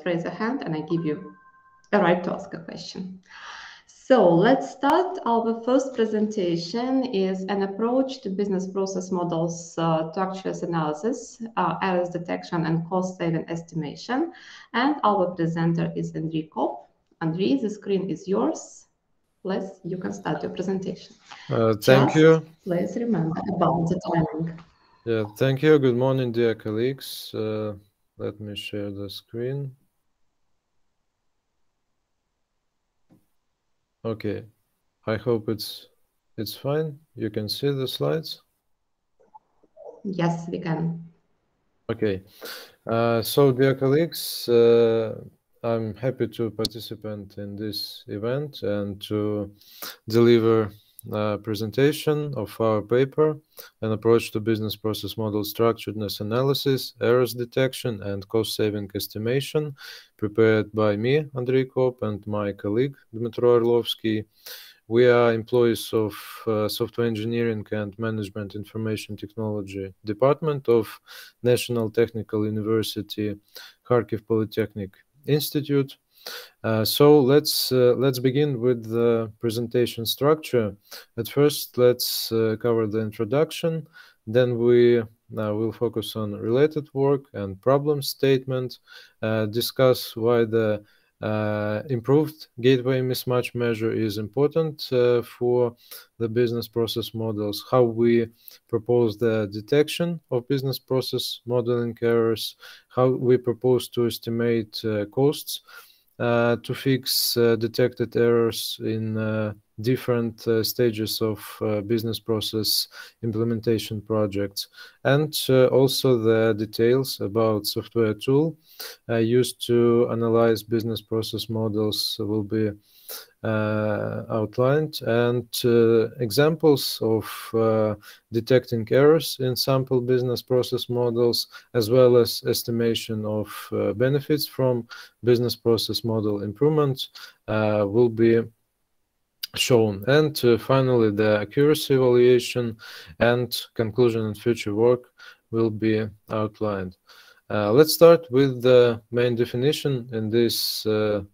raise a hand and I give you a right to ask a question. So let's start. Our first presentation is an approach to business process models, structures analysis, errors detection, and cost-saving estimation. And our presenter is Enrico. Andrei, the screen is yours. Please, you can start your presentation. Thank you. Please remember about the timing. Yeah, thank you. Good morning, dear colleagues. Let me share the screen. Okay, I hope it's fine. You can see the slides. Yes, we can. Okay, so dear colleagues, I'm happy to participate in this event and to deliver a presentation of our paper, An Approach to Business Process Model Structuredness Analysis, Errors Detection, and Cost-Saving Estimation, prepared by me, Andrei Kop, and my colleague, Dmitro Orlovsky. We are employees of Software Engineering and Management Information Technology Department of National Technical University, Kharkiv Polytechnic Institute. So let's begin with the presentation structure. At first, let's cover the introduction. Then we will focus on related work and problem statement, discuss why the improved gateway mismatch measure is important for the business process models, how we propose the detection of business process modeling errors, how we propose to estimate costs to fix detected errors in different stages of business process implementation projects, and also the details about software tool used to analyze business process models will be outlined, and examples of detecting errors in sample business process models, as well as estimation of benefits from business process model improvements will be shown. And finally, the accuracy evaluation and conclusion and future work will be outlined. Let's start with the main definition in this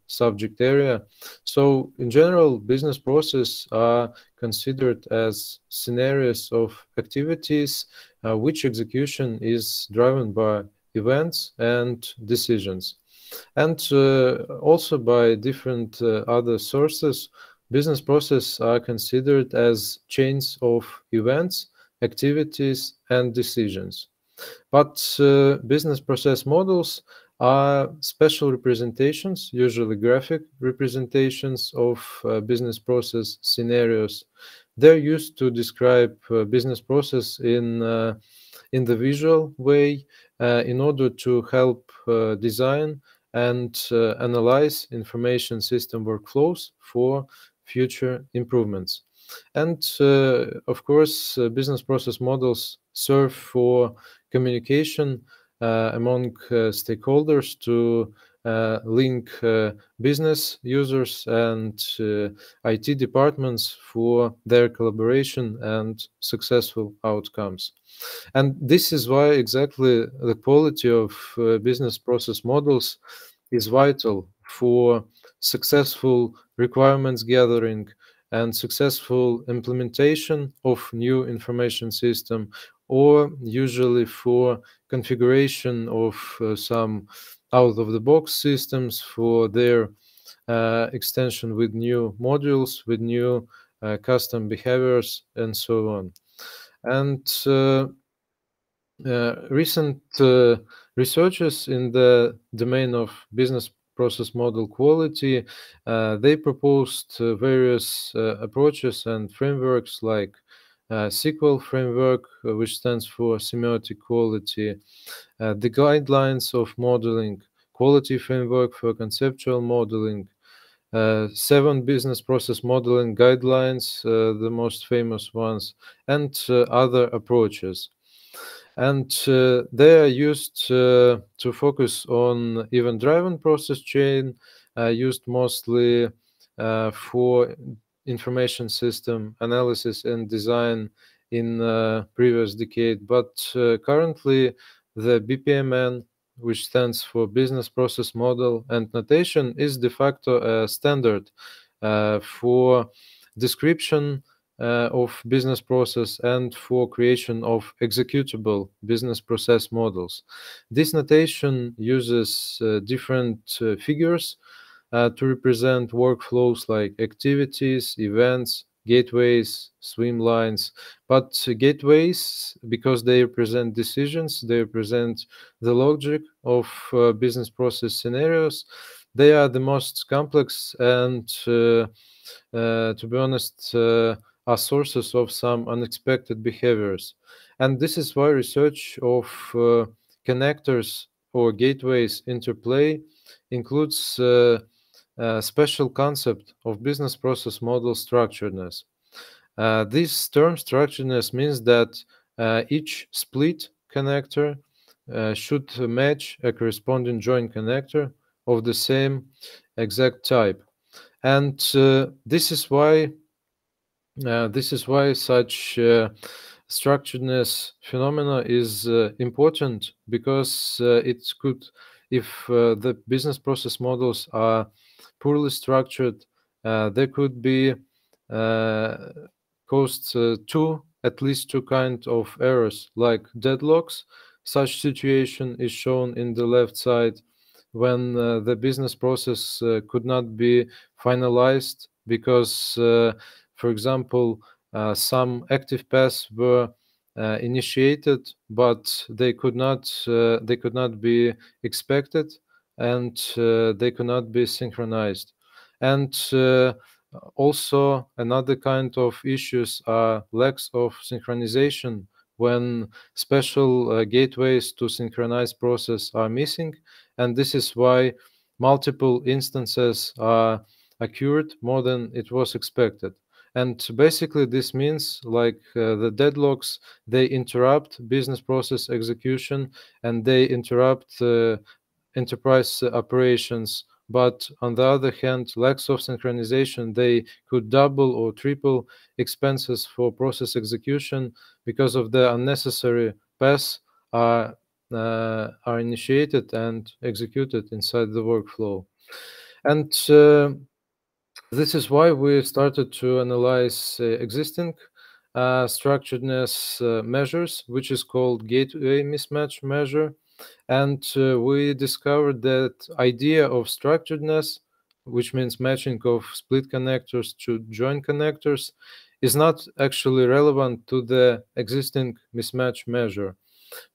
subject area. So, in general, business processes are considered as scenarios of activities which execution is driven by events and decisions. And also by different other sources, business processes are considered as chains of events, activities, and decisions. But business process models are special representations, usually graphic representations of business process scenarios. They're used to describe business process in the visual way in order to help design and analyze information system workflows for future improvements. And of course, business process models serve for communication among stakeholders to link business users and IT departments for their collaboration and successful outcomes. And this is why exactly the quality of business process models is vital for successful requirements gathering and successful implementation of new information system, or usually for configuration of some out-of-the-box systems for their extension with new modules, with new custom behaviors, and so on. And recent researchers in the domain of business process model quality, they proposed various approaches and frameworks like SQL framework, which stands for semiotic quality, the guidelines of modeling, quality framework for conceptual modeling, 7 business process modeling guidelines, the most famous ones, and other approaches. And they are used to focus on event-driven process chain, used mostly for information system analysis and design in previous decade. But currently, the BPMN which stands for Business Process Model and Notation, is de facto a standard for description of business process and for creation of executable business process models. This notation uses different figures to represent workflows like activities, events, gateways, swim lines. But gateways, because they represent decisions, they represent the logic of business process scenarios, they are the most complex and, to be honest, are sources of some unexpected behaviors. And this is why research of connectors or gateways interplay includes special concept of business process model structuredness. This term structuredness means that each split connector should match a corresponding joint connector of the same exact type. And this is why such structuredness phenomena is important, because it could, if the business process models are poorly structured, there could be caused at least two kinds of errors, like deadlocks. Such situation is shown in the left side, when the business process could not be finalized because, for example, some active paths were initiated, but they could not be expected, and they could not be synchronized. And also another kind of issues are lacks of synchronization, when special gateways to synchronize process are missing, and this is why multiple instances are occurred more than it was expected. And basically this means, like, the deadlocks, they interrupt business process execution and they interrupt enterprise operations. But on the other hand, lacks of synchronization, they could double or triple expenses for process execution, because of the unnecessary paths are initiated and executed inside the workflow. And this is why we started to analyze existing structuredness measures, which is called gateway mismatch measure. And we discovered that idea of structuredness, which means matching of split connectors to joint connectors, is not actually relevant to the existing mismatch measure,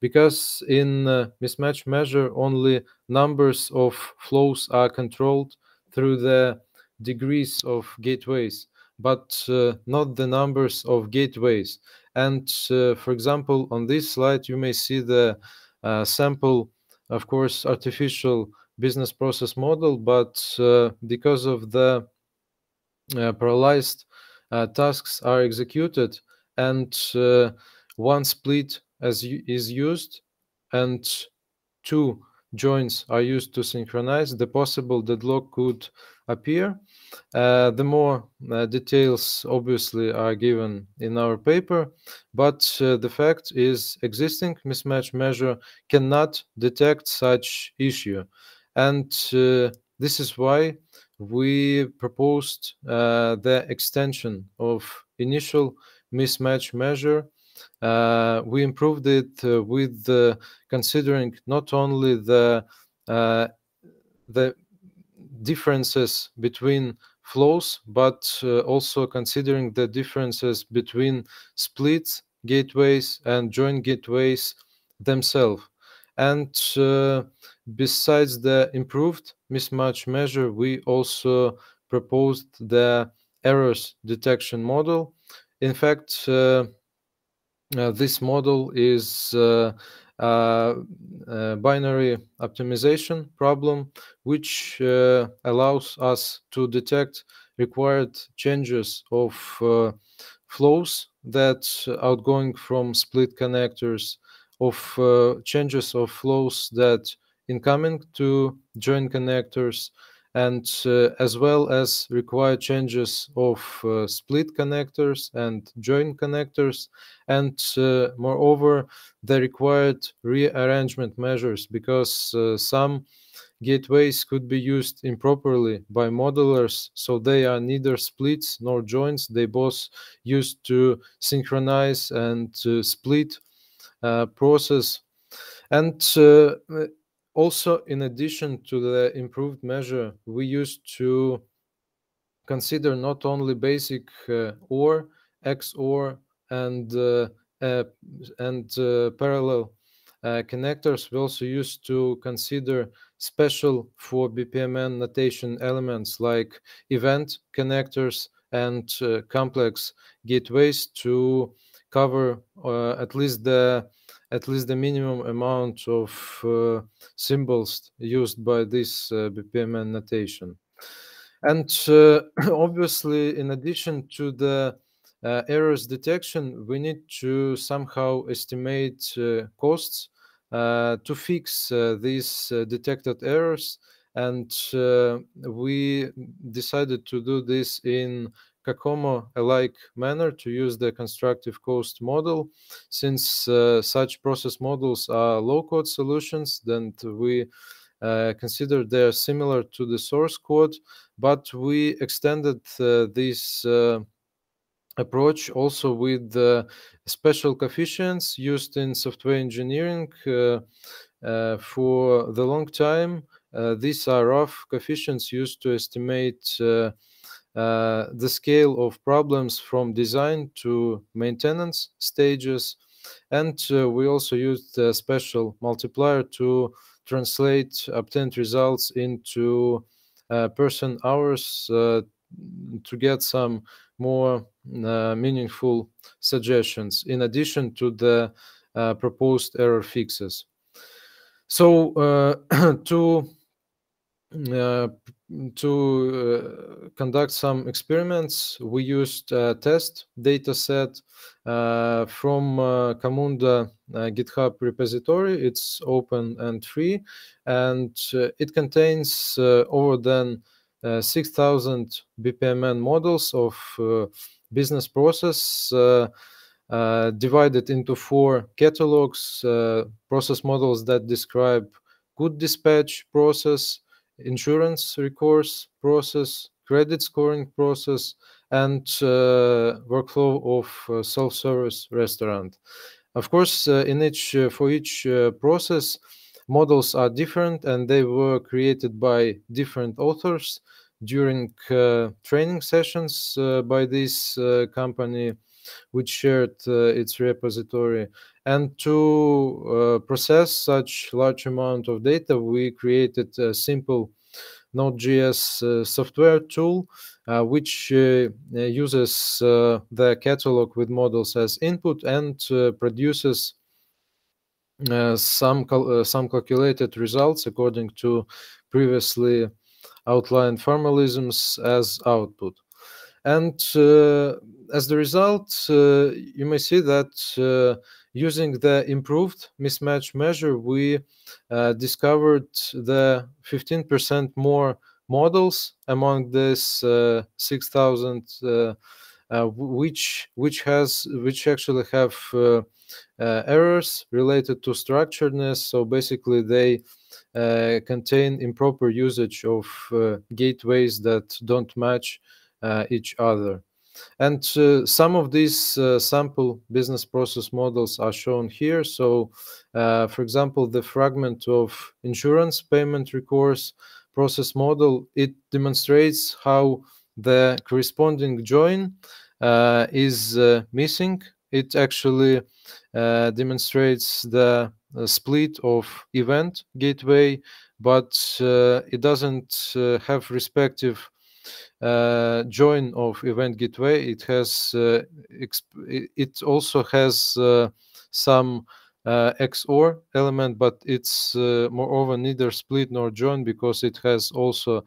because in mismatch measure only numbers of flows are controlled through the degrees of gateways, but not the numbers of gateways. And for example, on this slide you may see the sample, of course, artificial business process model, but because of the parallelized tasks are executed, and one split is used and two joints are used to synchronize, the possible deadlock could appear. The more details obviously are given in our paper, but the fact is existing mismatch measure cannot detect such issue. And this is why we proposed the extension of initial mismatch measure. We improved it with considering not only the differences between flows, but also considering the differences between splits gateways and joint gateways themselves. And besides the improved mismatch measure, we also proposed the errors detection model. In fact, this model is binary optimization problem, which allows us to detect required changes of flows that outgoing from split connectors, of changes of flows that incoming to joint connectors, and as well as require changes of split connectors and join connectors, and moreover the required rearrangement measures, because some gateways could be used improperly by modelers, so they are neither splits nor joins. They both used to synchronize and split process. And also, in addition to the improved measure, we used to consider not only basic OR, XOR, and parallel connectors. We also used to consider special for BPMN notation elements like event connectors and complex gateways to cover at least the minimum amount of symbols used by this BPMN notation. And obviously, in addition to the errors detection, we need to somehow estimate costs to fix these detected errors. And we decided to do this in CACOMO-alike manner, to use the constructive cost model. Since such process models are low-code solutions, then we consider they're similar to the source code, but we extended this approach also with special coefficients used in software engineering for the long time. These are rough coefficients used to estimate the scale of problems from design to maintenance stages. And we also used a special multiplier to translate obtained results into person hours to get some more meaningful suggestions in addition to the proposed error fixes. So to conduct some experiments, we used a test data set from Camunda GitHub repository. It's open and free, and it contains over than 6,000 BPMN models of business process divided into 4 catalogs: process models that describe good dispatch process, insurance recourse process, credit scoring process, and workflow of self-service restaurant. Of course, for each process, models are different, and they were created by different authors during training sessions by this company, which shared its repository. And to process such large amount of data, we created a simple Node.js software tool, which uses the catalog with models as input and produces some calculated results according to previously outlined formalisms as output. And as the result, you may see that using the improved mismatch measure, we discovered the 15% more models among this 6,000, which actually have errors related to structuredness. So basically, they contain improper usage of gateways that don't match each other. And some of these sample business process models are shown here. So, for example, the fragment of insurance payment recourse process model, it demonstrates how the corresponding join is missing. It actually demonstrates the split of event gateway, but it doesn't have respective join of event gateway. It has it also has some XOR element, but it's moreover neither split nor join, because it has also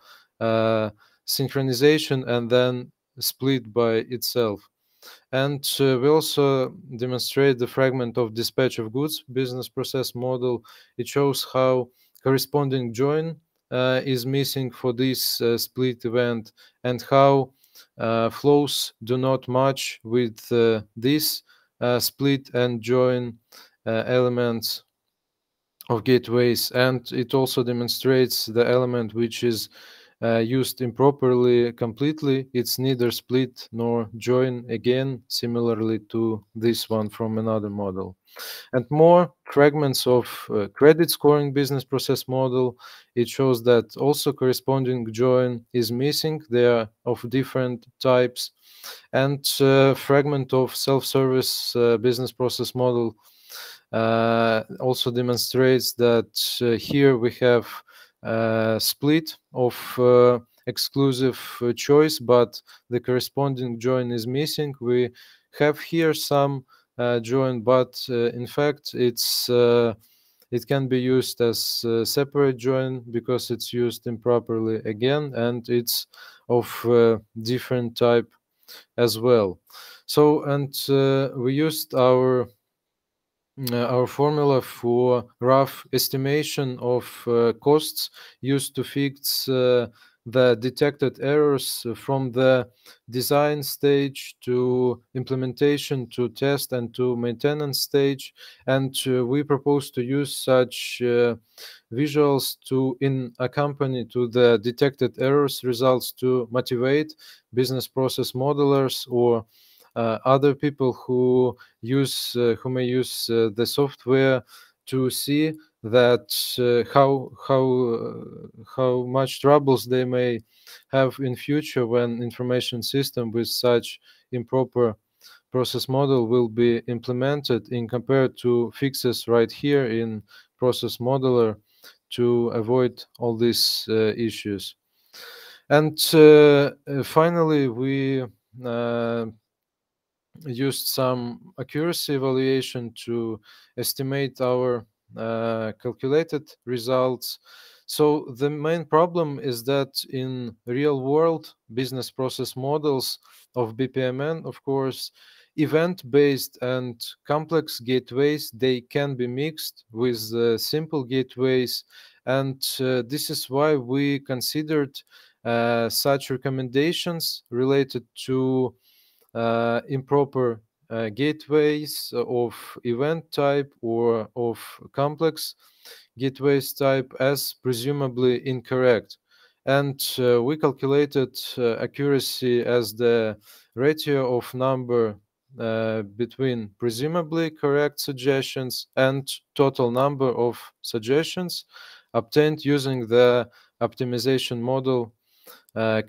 synchronization and then split by itself. And we also demonstrate the fragment of dispatch of goods business process model. It shows how corresponding join is missing for this split event, and how flows do not match with this split and join elements of gateways. And it also demonstrates the element which is used improperly completely. It's neither split nor join, again similarly to this one from another model. And more fragments of credit scoring business process model. It shows that also corresponding join is missing. They are of different types. And fragment of self-service business process model also demonstrates that here we have split of exclusive choice, but the corresponding join is missing. We have here some join, but in fact it can be used as separate join because it's used improperly again, and it's of different type as well. So, and we used our formula for rough estimation of costs used to fix the detected errors from the design stage to implementation to test and to maintenance stage. And we propose to use such visuals to accompany to the detected errors results to motivate business process modelers or other people who may use the software to see that how much troubles they may have in future when information system with such improper process model will be implemented in compared to fixes right here in process modeler to avoid all these issues. And finally, we used some accuracy evaluation to estimate our calculated results. So the main problem is that in real world business process models of BPMN, of course, event-based and complex gateways, they can be mixed with simple gateways. And this is why we considered such recommendations related to improper gateways of event type or of complex gateways type as presumably incorrect. And we calculated accuracy as the ratio of number between presumably correct suggestions and total number of suggestions obtained using the optimization model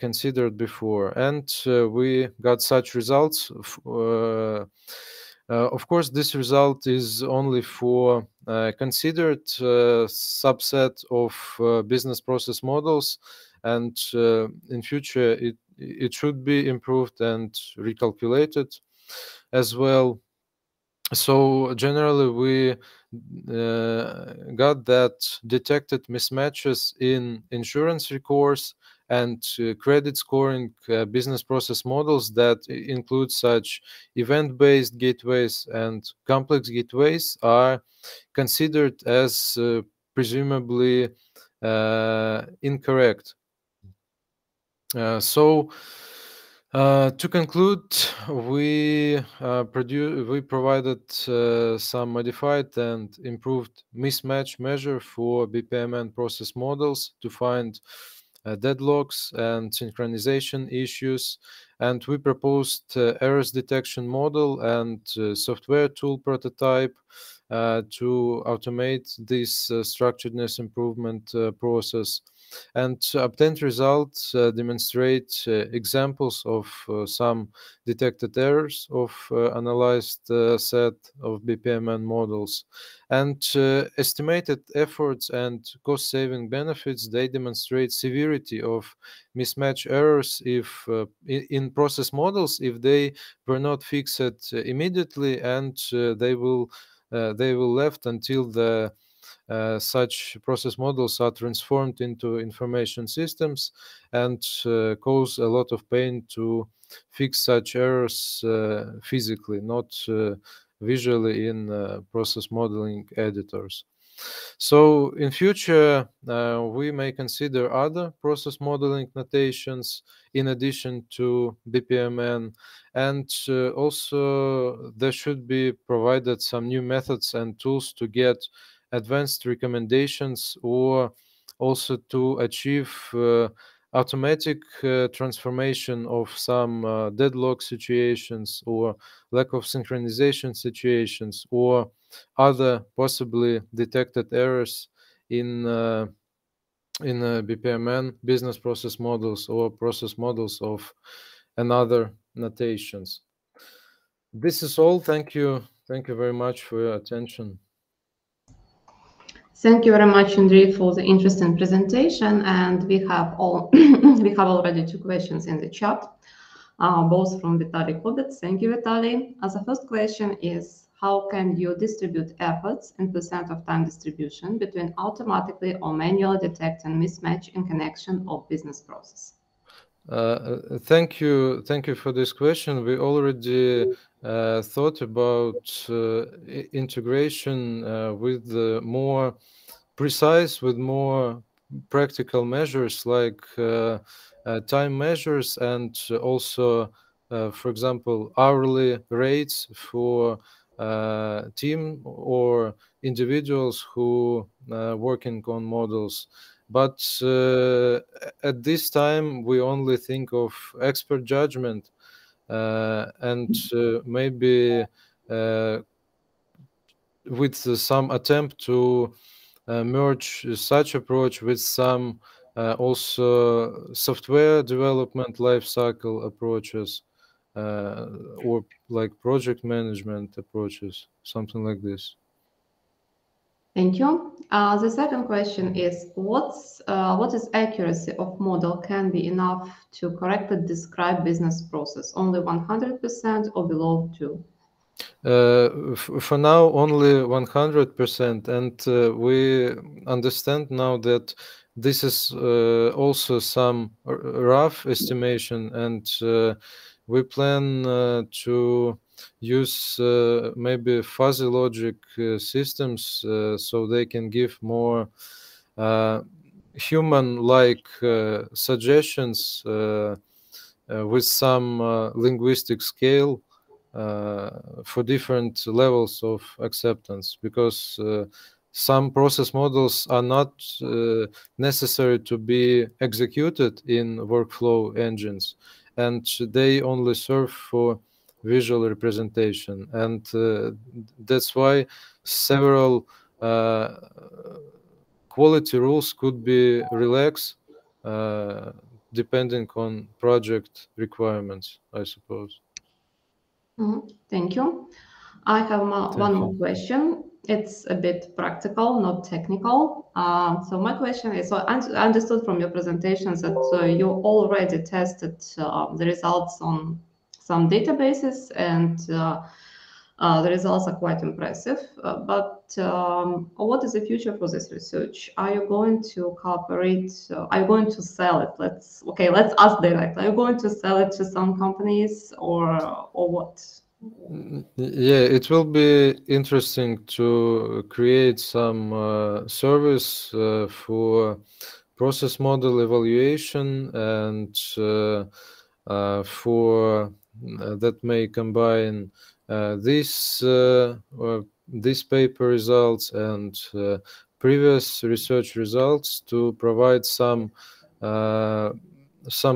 considered before. And we got such results. Of course, this result is only for considered subset of business process models, and in future it should be improved and recalculated as well. So generally, we got that detected mismatches in insurance recourse and credit scoring business process models that include such event-based gateways and complex gateways are considered as presumably incorrect. To conclude, we provided some modified and improved mismatch measure for BPMN process models to find deadlocks and synchronization issues, and we proposed errors detection model and software tool prototype to automate this structuredness improvement process. And obtained results demonstrate examples of some detected errors of analyzed set of BPMN models. And estimated efforts and cost-saving benefits, they demonstrate severity of mismatch errors if in process models if they were not fixed immediately, and they will left until the such process models are transformed into information systems and cause a lot of pain to fix such errors physically, not visually in process modeling editors. So in future, we may consider other process modeling notations in addition to BPMN, and also there should be provided some new methods and tools to get advanced recommendations, or also to achieve automatic transformation of some deadlock situations or lack of synchronization situations, or other possibly detected errors in BPMN business process models or process models of another notations. This is all. Thank you. Thank you very much for your attention. Thank you very much, Andrei, for the interesting presentation. And we have we have already 2 questions in the chat, both from Vitaly Kubits. Thank you, Vitaly. The first question is, how can you distribute efforts in % of time distribution between automatically or manually detecting mismatch in connection of business process? Thank you for this question. We already thought about integration with more precise, with more practical measures like time measures, and also, for example, hourly rates for team or individuals who working on models. But at this time, we only think of expert judgment and maybe with some attempt to merge such approach with some also software development lifecycle approaches or like project management approaches, something like this. Thank you. The second question is, what is accuracy of model can be enough to correctly describe business process? Only 100% or below 2? For now, only 100%, and we understand now that this is also some rough estimation, and we plan to use maybe fuzzy logic systems so they can give more human-like suggestions with some linguistic scale for different levels of acceptance, because some process models are not necessary to be executed in workflow engines, and they only serve for visual representation, and that's why several quality rules could be relaxed depending on project requirements, I suppose. Thank you. I have one more question. It's a bit practical, not technical. So my question is, so I understood from your presentations that you already tested the results on some databases, and the results are quite impressive. But what is the future for this research? Are you going to cooperate? Are you going to sell it? Let's ask directly. Are you going to sell it to some companies or what? Yeah, it will be interesting to create some service for process model evaluation, and for that may combine these paper results and previous research results to provide some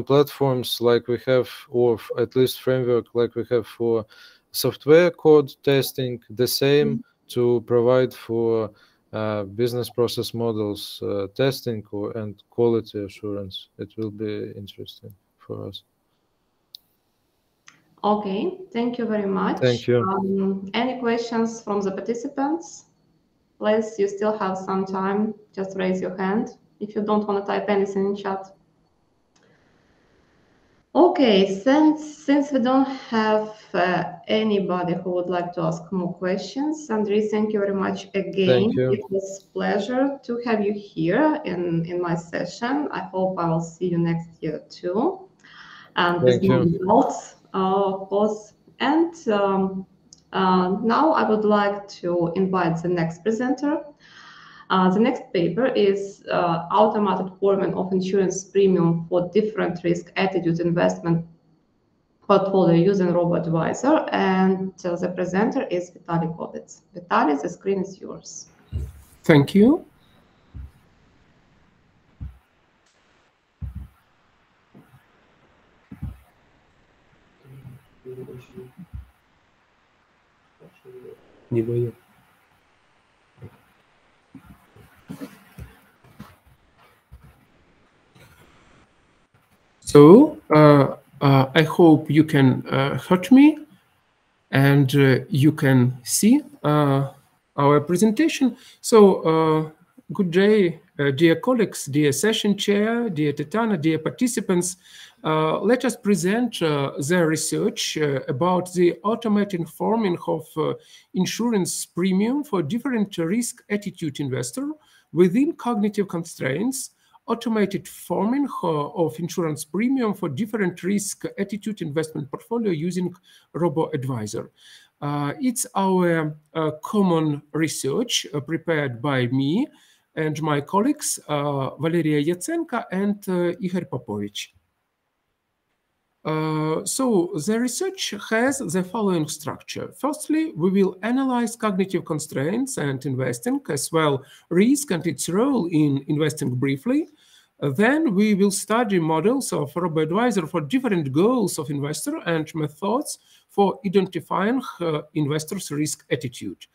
platforms like we have, or at least framework like we have for software code testing, the same to provide for business process models testing and quality assurance. It will be interesting for us. Okay, thank you very much. Thank you. Any questions from the participants? Please, you still have some time. Just raise your hand if you don't want to type anything in chat. Okay, since we don't have anybody who would like to ask more questions, Andrei, thank you very much again. Thank you. It was a pleasure to have you here in my session. I hope I will see you next year too. And with more results, of course. And now I would like to invite the next presenter. The next paper is automated forming of insurance premium for different risk attitude investment portfolio using robo-advisor, and the presenter is Vitaly Kovets. Vitaly, the screen is yours. Thank you. So I hope you can hear me and you can see our presentation. So good day, dear colleagues, dear session chair, dear Tatiana, dear participants. Let us present the research about the automated forming of insurance premium for different risk attitude investor within cognitive constraints, automated forming of insurance premium for different risk attitude investment portfolio using robo-advisor. It's our common research prepared by me and my colleagues, Valeria Yatsenko and Igor Popovich. So the research has the following structure. Firstly, we will analyze cognitive constraints and investing, as well risk and its role in investing briefly. Then we will study models of robo-advisor for different goals of investor and methods for identifying investors' risk attitude.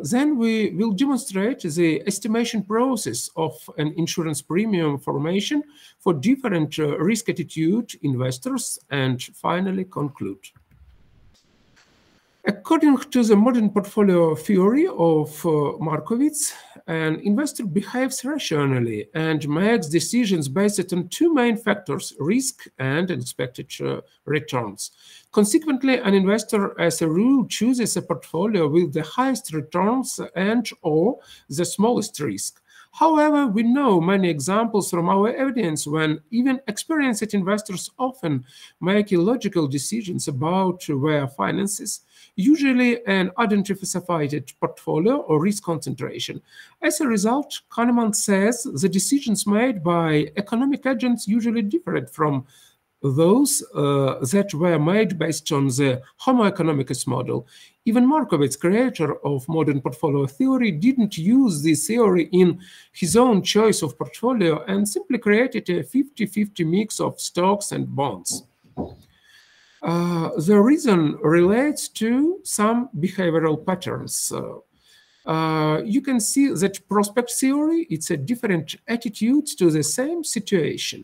Then we will demonstrate the estimation process of an insurance premium formation for different risk attitude investors, and finally conclude. According to the modern portfolio theory of Markowitz, an investor behaves rationally and makes decisions based on two main factors, risk and expected returns. Consequently, an investor, as a rule, chooses a portfolio with the highest returns and/or the smallest risk. However, we know many examples from our evidence when even experienced investors often make illogical decisions about their finances, usually an identified portfolio or risk concentration. As a result, Kahneman says the decisions made by economic agents usually differed from those that were made based on the Homo economicus model. Even Markowitz, creator of modern portfolio theory, didn't use this theory in his own choice of portfolio and simply created a 50-50 mix of stocks and bonds. The reason relates to some behavioral patterns. You can see that prospect theory, it's a different attitude to the same situation.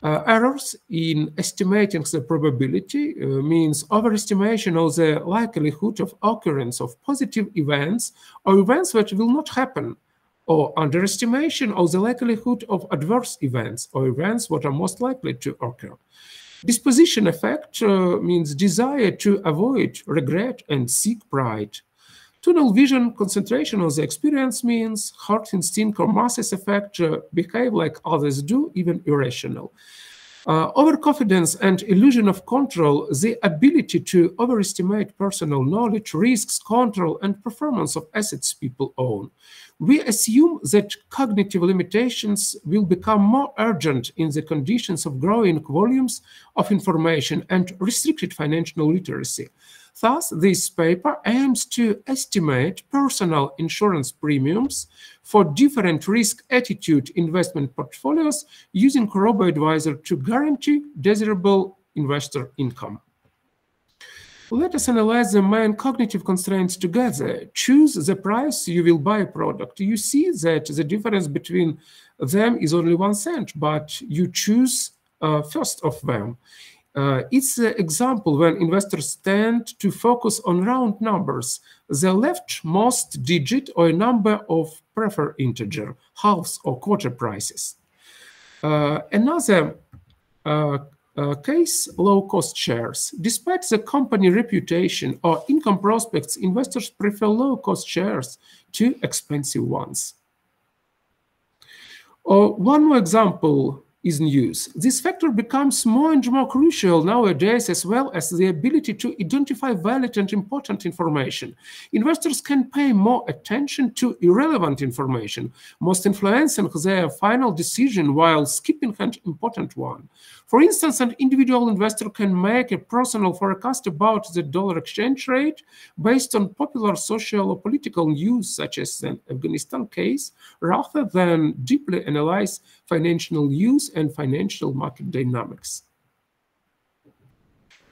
Errors in estimating the probability means overestimation of the likelihood of occurrence of positive events or events that will not happen, or underestimation of the likelihood of adverse events or events that are most likely to occur. Disposition effect means desire to avoid regret and seek pride. Tunnel vision concentration of the experience means herd instinct or masses effect behave like others do, even irrational. Overconfidence and illusion of control, the ability to overestimate personal knowledge, risks, control, and performance of assets people own. We assume that cognitive limitations will become more urgent in the conditions of growing volumes of information and restricted financial literacy. Thus, this paper aims to estimate personal insurance premiums for different risk attitude investment portfolios using robo-advisor to guarantee desirable investor income. Let us analyze the main cognitive constraints together. Choose the price you will buy a product. You see that the difference between them is only 1 cent, but you choose first of them. It's an example when investors tend to focus on round numbers, the leftmost digit or a number of preferred integer, halves or quarter prices. Another case, low-cost shares. Despite the company reputation or income prospects, investors prefer low-cost shares to expensive ones. One more example is in use. This factor becomes more and more crucial nowadays, as well as the ability to identify valid and important information. Investors can pay more attention to irrelevant information, most influencing their final decision while skipping an important one. For instance, an individual investor can make a personal forecast about the dollar exchange rate based on popular social or political news, such as the Afghanistan case, rather than deeply analyze financial news and financial market dynamics.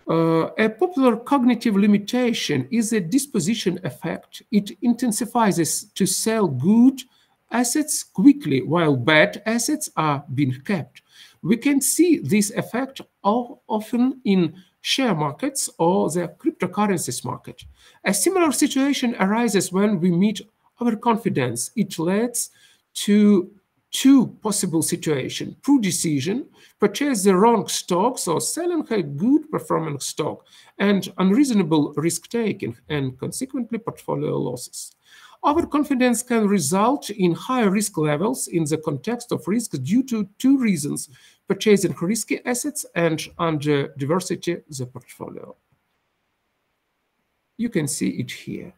A popular cognitive limitation is the disposition effect. It intensifies to sell good assets quickly while bad assets are being kept. We can see this effect often in share markets or the cryptocurrencies market. A similar situation arises when we meet overconfidence. It leads to two possible situations: poor decision, purchase the wrong stocks, or selling a good performing stock, and unreasonable risk taking, and consequently portfolio losses. Overconfidence can result in higher risk levels in the context of risk due to two reasons: purchasing risky assets and under diversity the portfolio. You can see it here.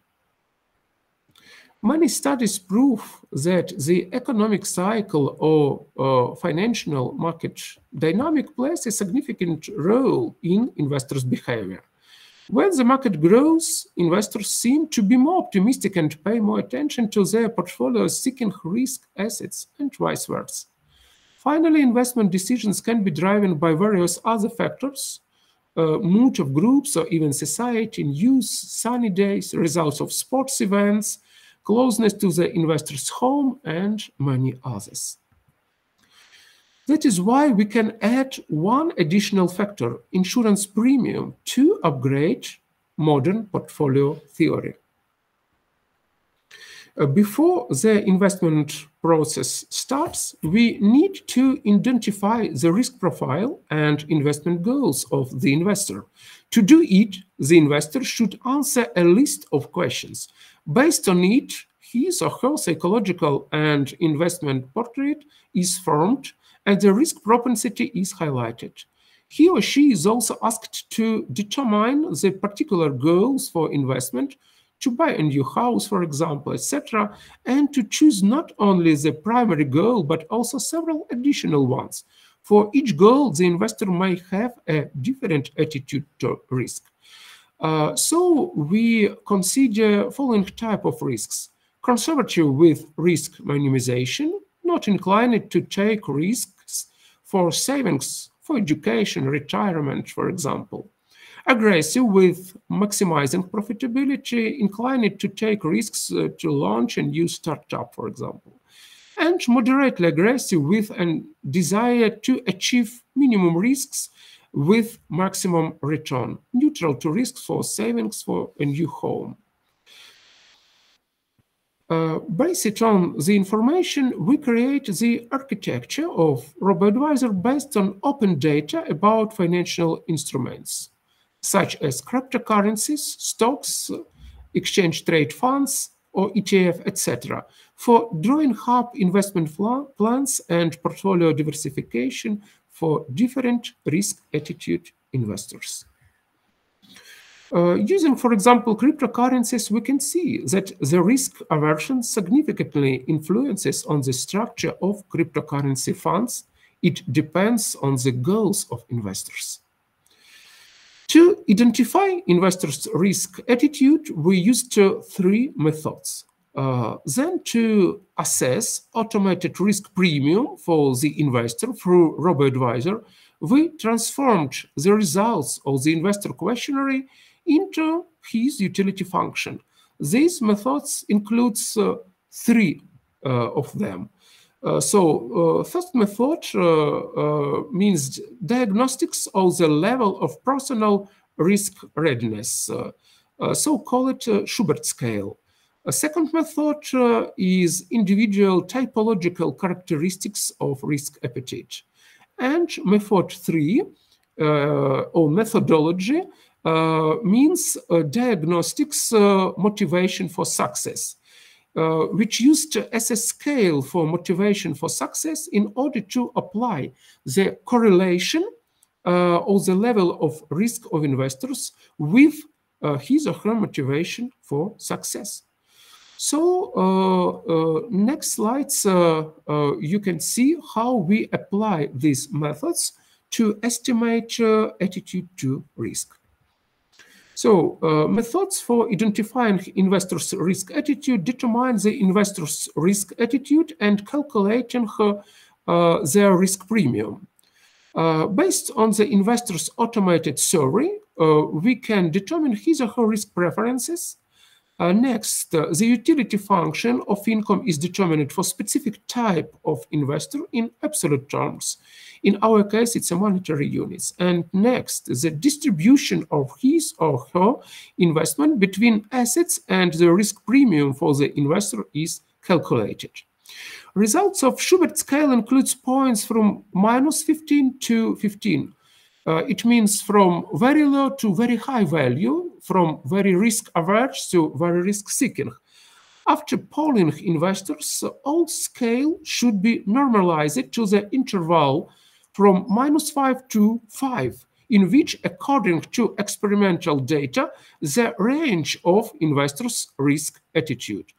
Many studies prove that the economic cycle or financial market dynamic plays a significant role in investors' behavior. When the market grows, investors seem to be more optimistic and pay more attention to their portfolios, seeking risk assets, and vice versa. Finally, investment decisions can be driven by various other factors: mood of groups or even society, news, sunny days, results of sports events, closeness to the investor's home, and many others. That is why we can add one additional factor, insurance premium, to upgrade modern portfolio theory. Before the investment process starts, we need to identify the risk profile and investment goals of the investor. To do it, the investor should answer a list of questions. Based on it, his or her psychological and investment portrait is formed, and the risk propensity is highlighted. He or she is also asked to determine the particular goals for investment, to buy a new house, for example, etc., and to choose not only the primary goal, but also several additional ones. For each goal, the investor may have a different attitude to risk. So we consider following type of risks: conservative with risk minimization, not inclined to take risks for savings, for education, retirement, for example; aggressive with maximizing profitability, inclined to take risks to launch a new startup, for example; and moderately aggressive with a desire to achieve minimum risks with maximum return, neutral to risks for savings for a new home. Based on the information, we create the architecture of robo-advisor based on open data about financial instruments, such as cryptocurrencies, stocks, exchange trade funds, or ETF, etc., for drawing up investment plans and portfolio diversification for different risk attitude investors. Using, for example, cryptocurrencies, we can see that the risk aversion significantly influences on the structure of cryptocurrency funds. It depends on the goals of investors. To identify investors' risk attitude, we used three methods. Then to assess automated risk premium for the investor through robo-advisor, we transformed the results of the investor questionnaire into his utility function. These methods includes three of them. First method means diagnostics of the level of personal risk readiness, so-called Schubert scale. A second method is individual typological characteristics of risk appetite. And method 3, or methodology, means diagnostics motivation for success. which used as a scale for motivation for success in order to apply the correlation or the level of risk of investors with his or her motivation for success. So next slides, you can see how we apply these methods to estimate attitude to risk. So methods for identifying investors' risk attitude determine the investor's risk attitude and calculating their risk premium. Based on the investor's automated survey, we can determine his or her risk preferences. Next, the utility function of income is determined for specific type of investor in absolute terms. In our case, it's a monetary units. And next, the distribution of his or her investment between assets and the risk premium for the investor is calculated. Results of Schubert scale includes points from -15 to 15. It means from very low to very high value, from very risk averse to very risk seeking. After polling investors, all scale should be normalized to the interval from -5 to 5, in which, according to experimental data, the range of investors' risk attitude.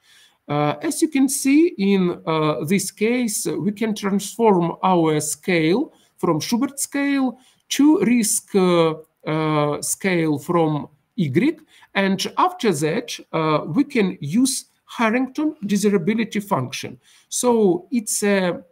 As you can see in this case, we can transform our scale from Schubert scale to risk scale from Y, and after that we can use Harrington desirability function. So it's a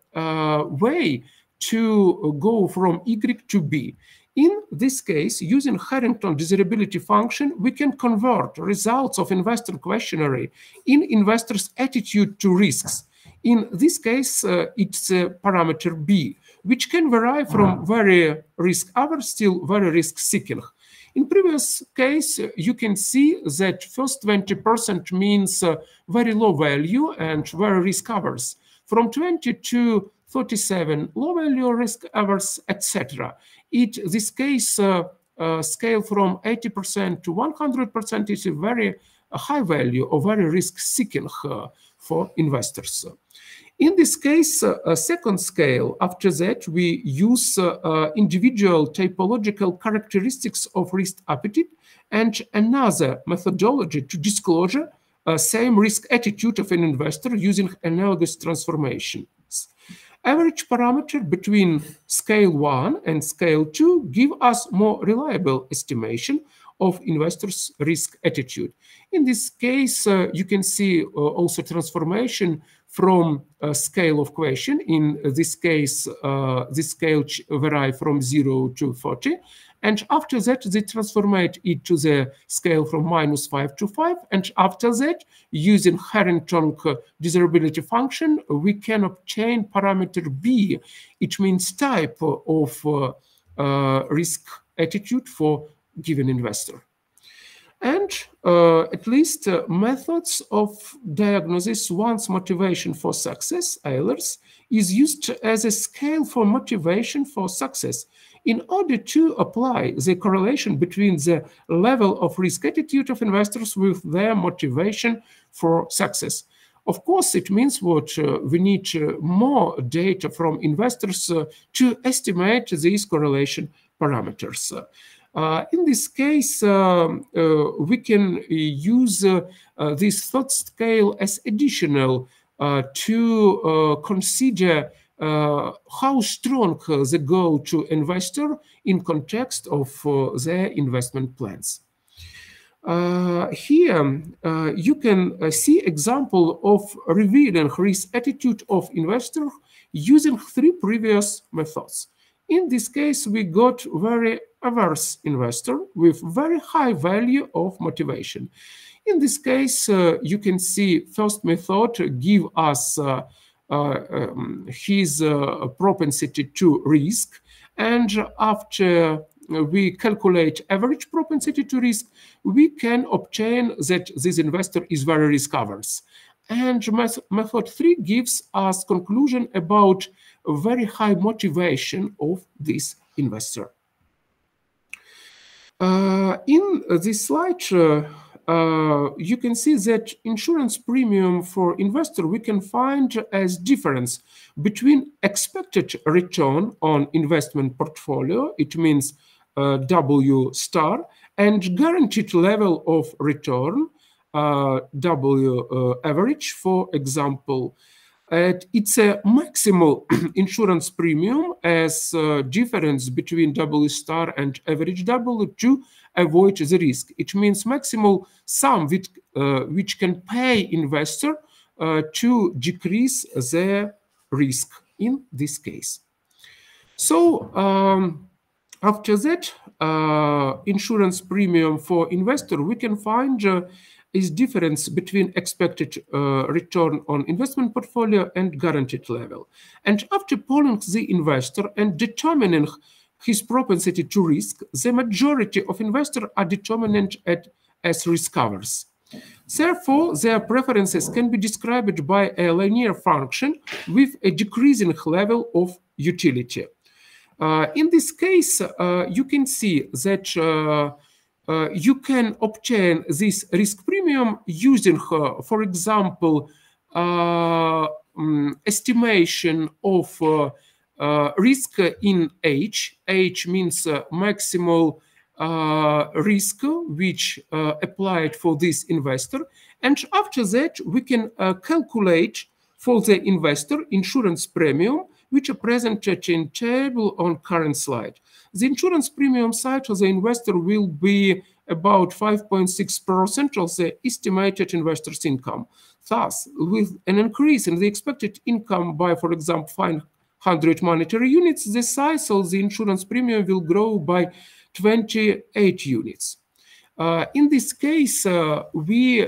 way to go from Y to B. In this case, using Harrington desirability function, we can convert results of investor questionnaire in investors' attitude to risks. In this case, it's parameter B, which can vary from very risk-averse till very risk-seeking. In previous case, you can see that first 20% means very low value and very risk-averse. From 20 to 37, low value, risk-averse, etc. This case scale from 80% to 100% is a very high value or very risk-seeking for investors. In this case, a second scale, after that, we use individual typological characteristics of risk appetite and another methodology to disclose same risk attitude of an investor using analogous transformations. Average parameter between scale 1 and scale 2 give us more reliable estimation of investors' risk attitude. In this case, you can see also transformation from a scale of question. In this case, this scale vary from 0 to 40. And after that, they transformate it to the scale from -5 to 5. And after that, using Harrington desirability function, we can obtain parameter B. It means type of risk attitude for given investor. And at least methods of diagnosis one's motivation for success, ILRs, is used as a scale for motivation for success in order to apply the correlation between the level of risk attitude of investors with their motivation for success. Of course, it means what we need more data from investors to estimate these correlation parameters. In this case, we can use this thought scale as additional to consider how strong the goal to investor in context of their investment plans. Here, you can see example of revealing risk attitude of investor using 3 previous methods. In this case, we got very averse investor with very high value of motivation. In this case, you can see first method give us his propensity to risk, and after we calculate average propensity to risk, we can obtain that this investor is very risk averse. And method 3 gives us conclusion about very high motivation of this investor. In this slide, you can see that insurance premium for investor we can find as difference between expected return on investment portfolio, it means W star, and guaranteed level of return, W average, for example. It's a maximal insurance premium as difference between W star and average W to avoid the risk. It means maximal sum which can pay investor to decrease the risk in this case. So after that, insurance premium for investor, we can find is difference between expected return on investment portfolio and guaranteed level. And after polling the investor and determining his propensity to risk, the majority of investors are determined as risk averse. Therefore, their preferences can be described by a linear function with a decreasing level of utility. In this case, you can see that you can obtain this risk premium using, for example, estimation of risk in H. H means maximal risk which applied for this investor. And after that, we can calculate for the investor insurance premium, which are presented in table on current slide. The insurance premium side of the investor will be about 5.6% of the estimated investor's income. Thus, with an increase in the expected income by, for example, 500 monetary units, the size of the insurance premium will grow by 28 units. In this case, we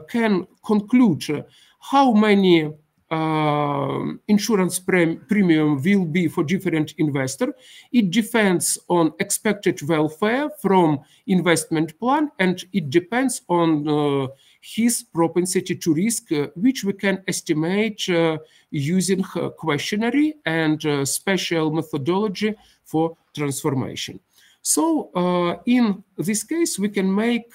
can conclude how many insurance premium will be for different investor. It depends on expected welfare from investment plan, and it depends on his propensity to risk, which we can estimate using questionnaire and special methodology for transformation. So in this case, we can make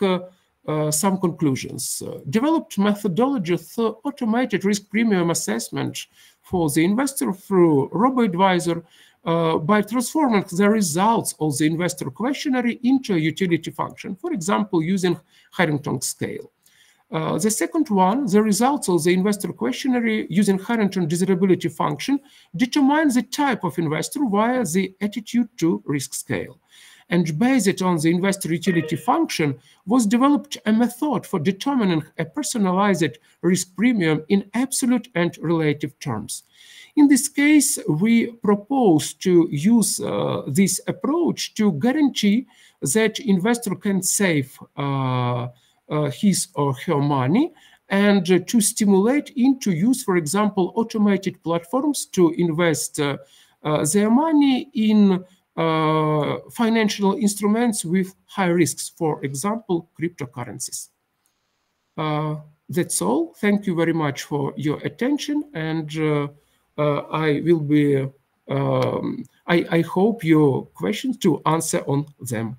some conclusions. Developed methodology for automated risk premium assessment for the investor through robo-advisor by transforming the results of the investor questionnaire into a utility function, for example, using Harrington scale. The second one, the results of the investor questionnaire using Harrington desirability function determine the type of investor via the attitude to risk scale. And based on the investor utility function was developed a method for determining a personalized risk premium in absolute and relative terms. In this case, we propose to use this approach to guarantee that investor can save his or her money and to stimulate into use, for example, automated platforms to invest their money in financial instruments with high risks, for example, cryptocurrencies. That's all. Thank you very much for your attention, and I will be, I hope your questions to answer on them.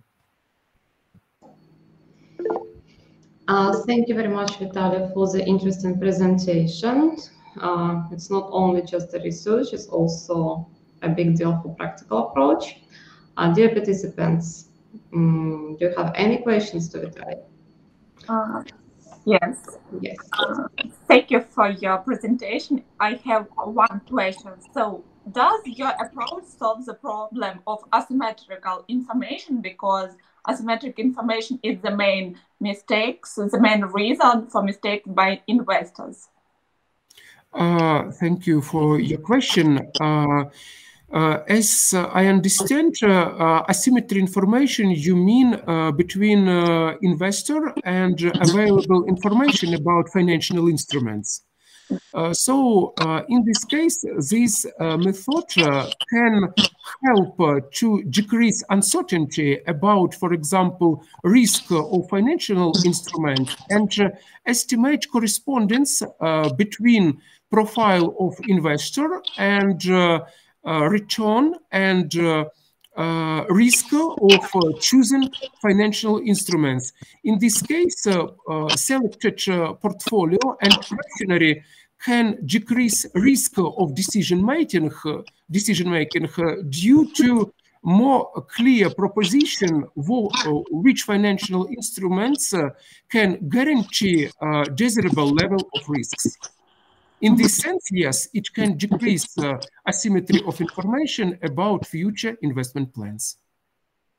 Thank you very much, Vitaly, for the interesting presentation. It's not only just the research, it's also a big deal for practical approach. Dear participants, do you have any questions to Vitaly? Yes. Yes. Thank you for your presentation. I have one question. So, does your approach solve the problem of asymmetrical information? Because asymmetric information is the main mistakes, the main reason for mistakes by investors. Thank you for your question. As I understand, asymmetry information, you mean between investor and available information about financial instruments. So in this case, this method can help to decrease uncertainty about, for example, risk of financial instrument and estimate correspondence between profile of investor and return and risk of choosing financial instruments. In this case, selected portfolio and questionnaire can decrease risk of decision making due to more clear proposition which financial instruments can guarantee a desirable level of risks. In this sense, yes, it can decrease asymmetry of information about future investment plans.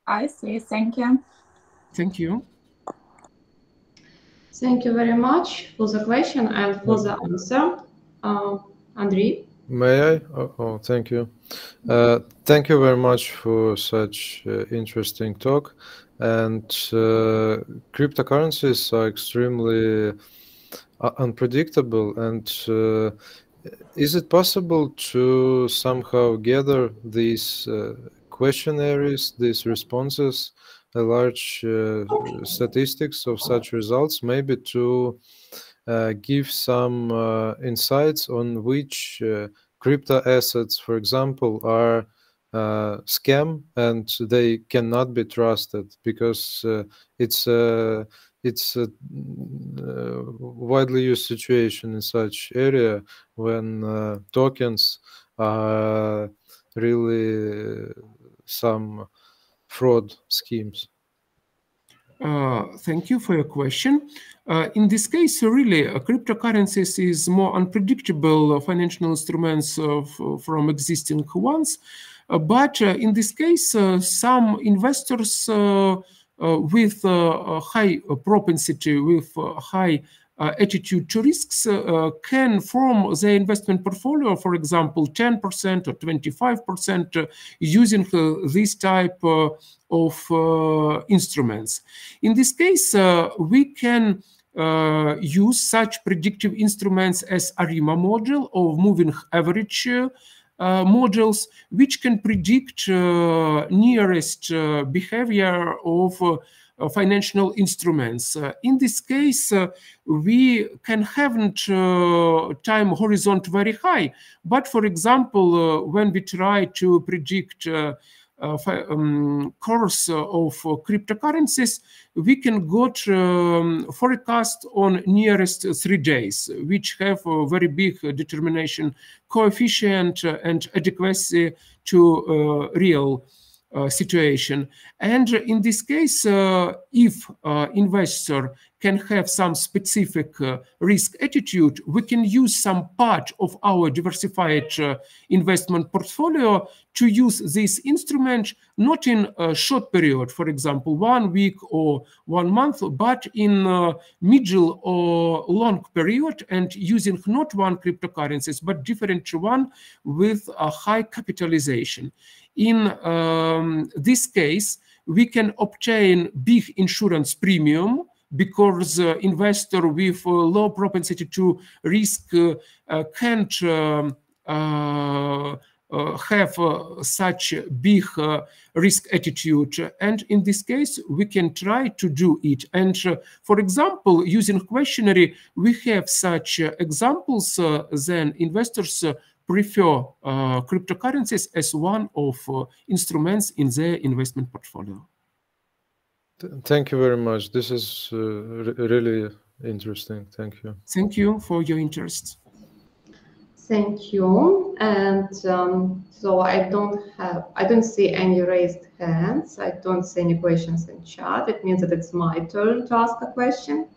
I see. Thank you. Thank you. Thank you very much for the question and for the answer. Andrei? May I? Oh, thank you. Thank you very much for such interesting talk. And cryptocurrencies are extremely unpredictable. And is it possible to somehow gather these questionnaires, these responses, a large statistics of such results, maybe to give some insights on which crypto assets, for example, are scam and they cannot be trusted, because it's a widely used situation in such area when tokens are really some fraud schemes. Thank you for your question. In this case, really, cryptocurrencies is more unpredictable financial instruments from existing ones. But in this case, some investors with high propensity, with high attitude to risks can form their investment portfolio, for example, 10% or 25% using this type of instruments. In this case, we can use such predictive instruments as ARIMA model or moving average models, which can predict nearest behavior of financial instruments. In this case, we can have time horizon very high. But for example, when we try to predict course of cryptocurrencies, we can got forecast on nearest 3 days, which have a very big determination coefficient and adequacy to real situation. And in this case, if investor can have some specific risk attitude, we can use some part of our diversified investment portfolio to use this instrument not in a short period, for example, 1 week or 1 month, but in middle or long period, and using not one cryptocurrencies, but different one with a high capitalization. In this case, we can obtain big insurance premium because investor with low propensity to risk can't have such big risk attitude. And in this case, we can try to do it. And for example, using questionnaire, we have such examples, then investors prefer cryptocurrencies as one of instruments in their investment portfolio. Thank you very much. This is really interesting. Thank you. Thank you for your interest. Thank you. And so I don't see any raised hands. I don't see any questions in chat. It means that it's my turn to ask a question.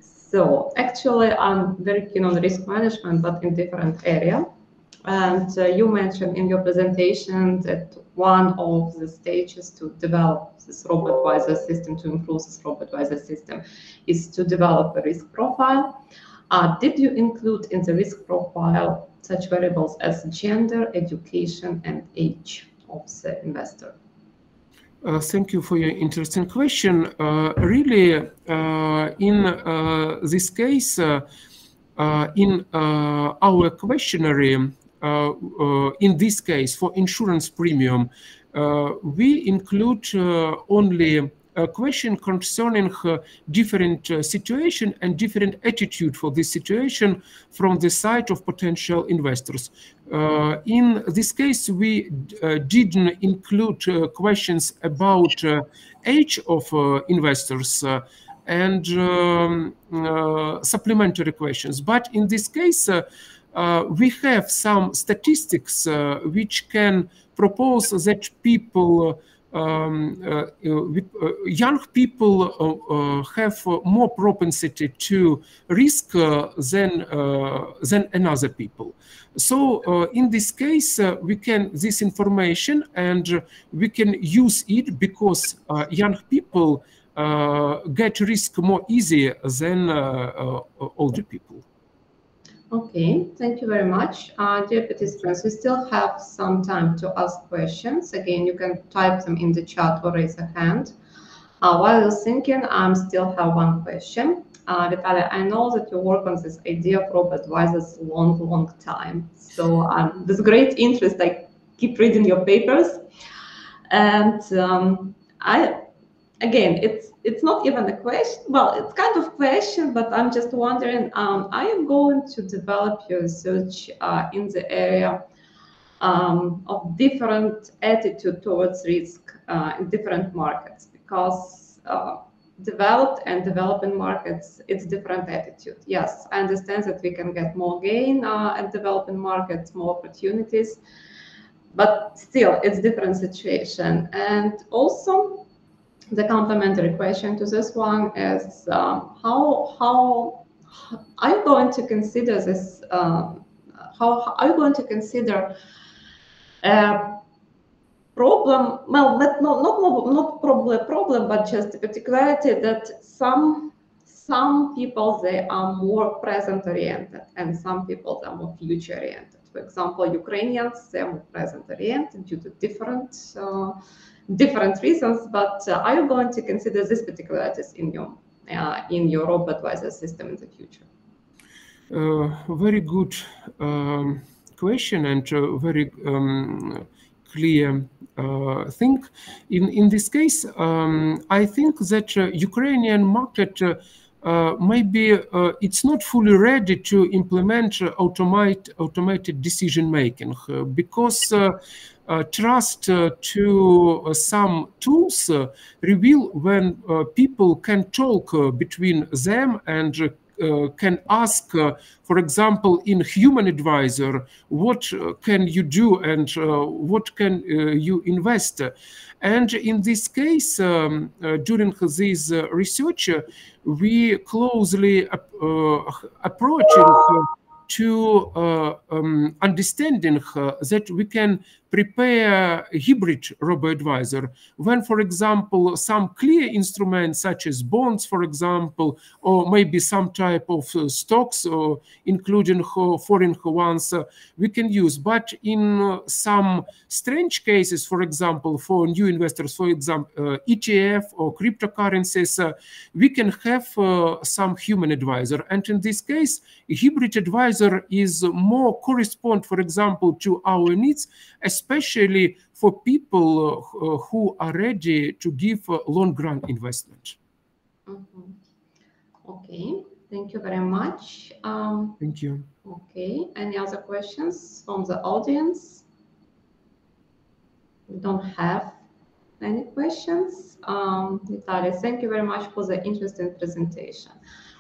So actually, I'm very keen on risk management, but in different area. And you mentioned in your presentation that one of the stages to develop this robo-advisor system, to improve this robo-advisor system, is to develop a risk profile. Did you include in the risk profile such variables as gender, education, and age of the investor? Thank you for your interesting question. Really, in this case, in our questionnaire, in this case, for insurance premium, we include only a question concerning different situation and different attitude for this situation from the side of potential investors. In this case, we didn't include questions about age of investors and supplementary questions. But in this case, we have some statistics which can propose that people, young people have more propensity to risk than another people. So in this case, we can this information and we can use it because young people get risk more easy than older people. Okay, thank you very much. Dear participants, we still have some time to ask questions. Again, you can type them in the chat or raise a hand. While you're thinking, I still have one question. Vitaly, I know that you work on this idea of robo-advisors long time. So with great interest, I keep reading your papers. And again, it's not even a question. Well, it's kind of question, but I'm just wondering, are you going to develop your research in the area of different attitude towards risk in different markets? Because developed and developing markets, it's different attitude. Yes, I understand that we can get more gain at developing markets, more opportunities, but still, it's different situation. And also, the complementary question to this one is how are you going to consider this? How are you going to consider problem? Well, not probably a problem, but just a particularity that some people, they are more present oriented, and some people are more future oriented. For example, Ukrainians, they are more present oriented due to different reasons, but are you going to consider these particularities in your robo-advisor system in the future? Very good question and very clear thing. In this case, I think that Ukrainian market maybe it's not fully ready to implement automated decision making because trust to some tools reveal when people can talk between them and can ask, for example, in human advisor, what can you do and what can you invest? And in this case, during this research, we closely approaching to understanding that we can prepare a hybrid robo-advisor when, for example, some clear instruments such as bonds, for example, or maybe some type of stocks, or including foreign ones, we can use. But in some strange cases, for example, for new investors, for example, ETF or cryptocurrencies, we can have some human advisor. And in this case, a hybrid advisor is more correspond, for example, to our needs, especially for people who are ready to give long-run investment. Mm-hmm. Okay, thank you very much. Thank you. Okay, any other questions from the audience? We don't have any questions. Vitaly, thank you very much for the interesting presentation.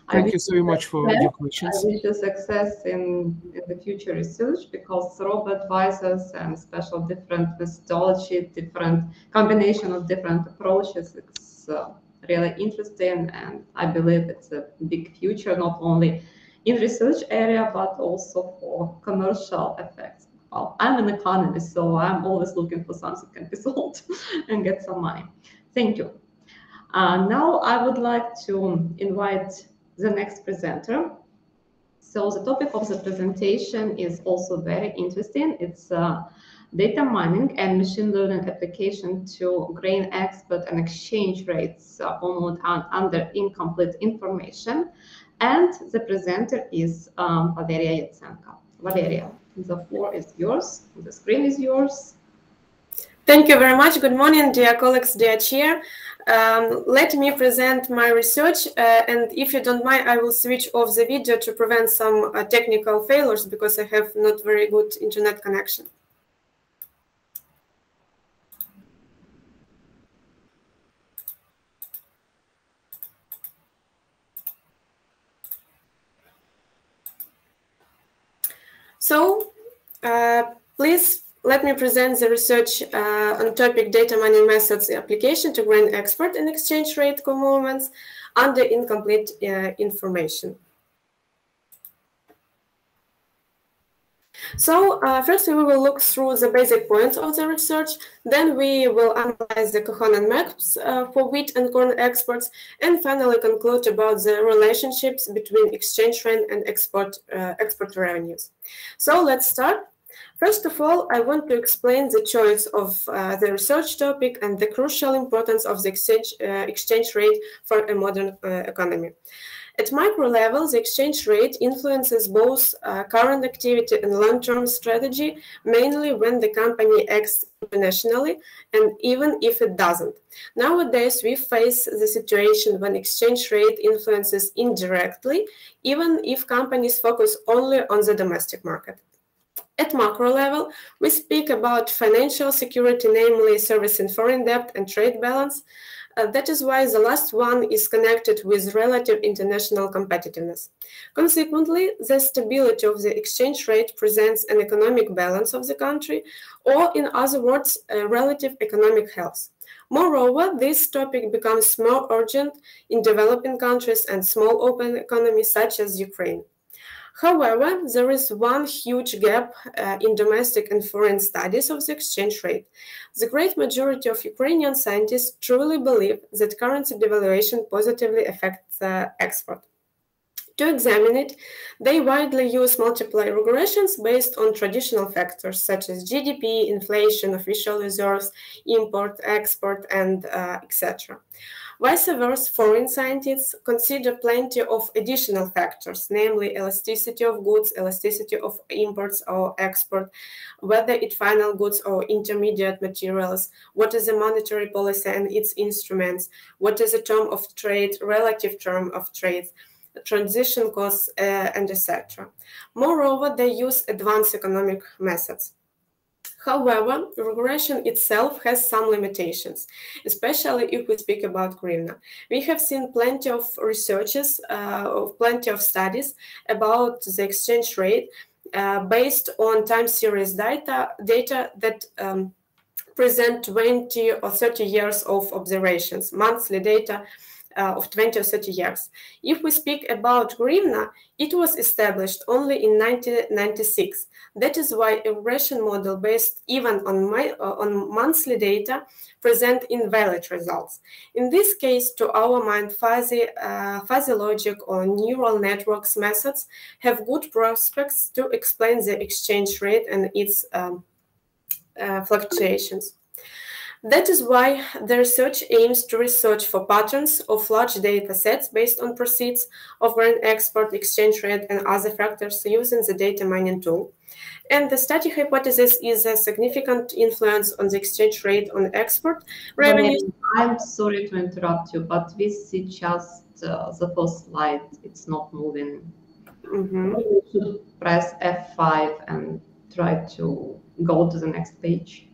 Thank you so much for your questions. I wish you success in the future research, because robo-advisors and special different methodology, different combination of different approaches, it's really interesting, and I believe it's a big future, not only in research area, but also for commercial effects. Well, I'm an economist, so I'm always looking for something that can be sold and get some money. Thank you. Now I would like to invite the next presenter. So the topic of the presentation is also very interesting. It's data mining and machine learning application to grain export and exchange rates almost under incomplete information. And the presenter is Valeria Yatsenko. Valeria, the floor is yours. The screen is yours. Thank you very much. Good morning, dear colleagues, dear chair. Let me present my research, and if you don't mind, I will switch off the video to prevent some technical failures because I have not very good internet connection. So, please let me present the research on topic data mining methods application to grant export and exchange rate movements under incomplete information. So first we will look through the basic points of the research, then we will analyze the component maps for wheat and corn exports, and finally conclude about the relationships between exchange rate and export revenues. So let's start. First of all, I want to explain the choice of the research topic and the crucial importance of the exchange rate for a modern economy. At micro level, the exchange rate influences both current activity and long-term strategy, mainly when the company acts internationally, and even if it doesn't. Nowadays, we face the situation when exchange rate influences indirectly, even if companies focus only on the domestic market. At macro level, we speak about financial security, namely servicing foreign debt and trade balance. That is why the last one is connected with relative international competitiveness. Consequently, the stability of the exchange rate presents an economic balance of the country, or in other words, a relative economic health. Moreover, this topic becomes more urgent in developing countries and small open economies such as Ukraine. However, there is one huge gap in domestic and foreign studies of the exchange rate. The great majority of Ukrainian scientists truly believe that currency devaluation positively affects export. To examine it, they widely use multiple regressions based on traditional factors such as GDP, inflation, official reserves, import, export, and etc. Vice versa, foreign scientists consider plenty of additional factors, namely elasticity of goods, elasticity of imports or export, whether it's final goods or intermediate materials, what is the monetary policy and its instruments, what is the term of trade, relative term of trade, transition costs, and etc. Moreover, they use advanced economic methods. However, regression itself has some limitations, especially if we speak about hryvnia. We have seen plenty of researches, plenty of studies about the exchange rate based on time series data that present 20 or 30 years of observations, monthly data of 20 or 30 years. If we speak about hryvnia, it was established only in 1996. That is why a regression model based even on monthly data present invalid results. In this case, to our mind, fuzzy logic or neural networks methods have good prospects to explain the exchange rate and its fluctuations. That is why the research aims to research for patterns of large data sets based on proceeds of grain export, exchange rate, and other factors using the data mining tool. And the study hypothesis is a significant influence on the exchange rate on export revenues. I'm sorry to interrupt you, but we see just the first slide. It's not moving. You should press F5 and try to go to the next page.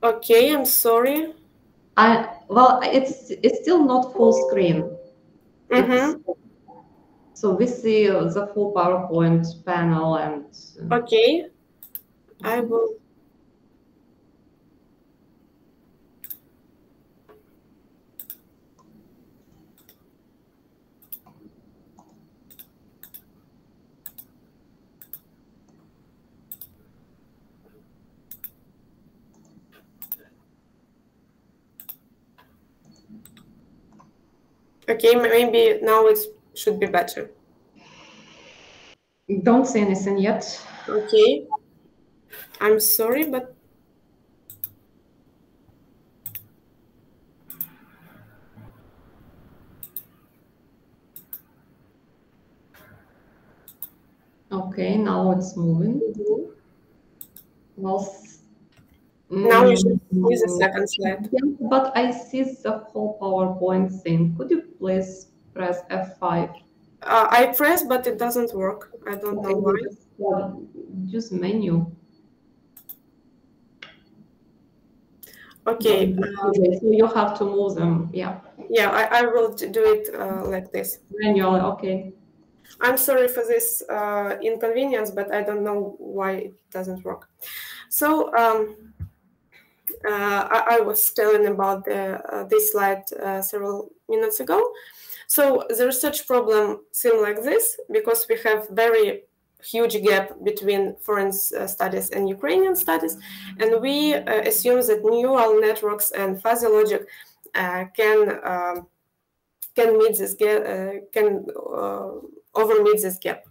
Okay, I'm sorry. Well, it's still not full screen. So we see the full PowerPoint panel and. Okay, I will. Okay, maybe now it should be better. Don't say anything yet. Okay, I'm sorry, but. Okay, now it's moving. Well, Now you should see the second slide. Yeah, but I see the whole PowerPoint thing. Could you please press F5? I press, but it doesn't work. I don't know why. Use menu. Okay. So you have to move them. Yeah. Yeah, I will do it like this. Manually. Okay. I'm sorry for this inconvenience, but I don't know why it doesn't work. So I was telling about this slide several minutes ago. So the research problem seems like this because we have very huge gap between foreign studies and Ukrainian studies, and we assume that neural networks and fuzzy logic can meet this gap, overmeet this gap.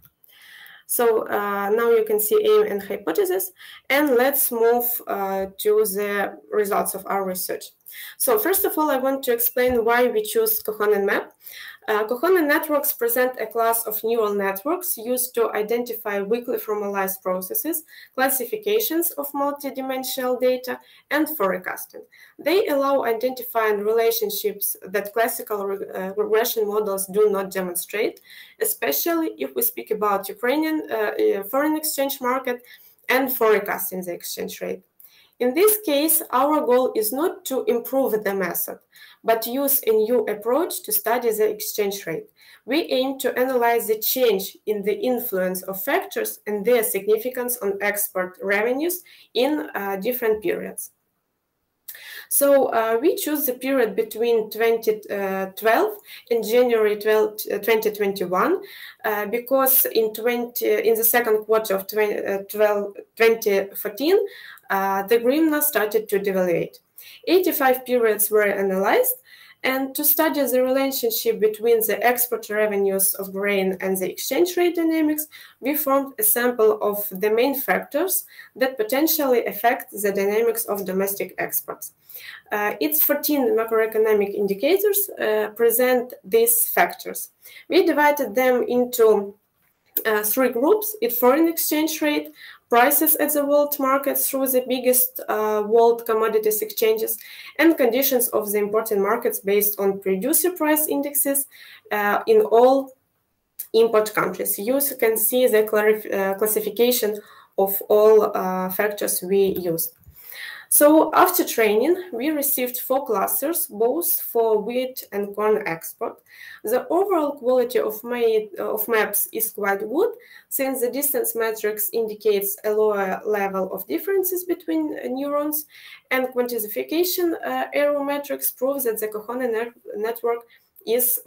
So now you can see aim and hypothesis, and let's move to the results of our research. So first of all, I want to explain why we choose Kohonen map. Kohonen networks present a class of neural networks used to identify weakly formalized processes, classifications of multidimensional data, and forecasting. They allow identifying relationships that classical regression models do not demonstrate, especially if we speak about Ukrainian foreign exchange market and forecasting the exchange rate. In this case, our goal is not to improve the method, but use a new approach to study the exchange rate. We aim to analyze the change in the influence of factors and their significance on export revenues in different periods. So we choose the period between 2012 and January 2021 because in the second quarter of 2014, the hryvnia started to devaluate. 85 periods were analyzed, and to study the relationship between the export revenues of grain and the exchange rate dynamics, we formed a sample of the main factors that potentially affect the dynamics of domestic exports. Its 14 macroeconomic indicators present these factors. We divided them into three groups: its foreign exchange rate, prices at the world market through the biggest world commodities exchanges, and conditions of the important markets based on producer price indexes in all import countries. You can see the classification of all factors we used. So after training, we received 4 clusters, both for wheat and corn export. The overall quality of maps is quite good, since the distance matrix indicates a lower level of differences between neurons, and quantification error matrix proves that the Kohonen network is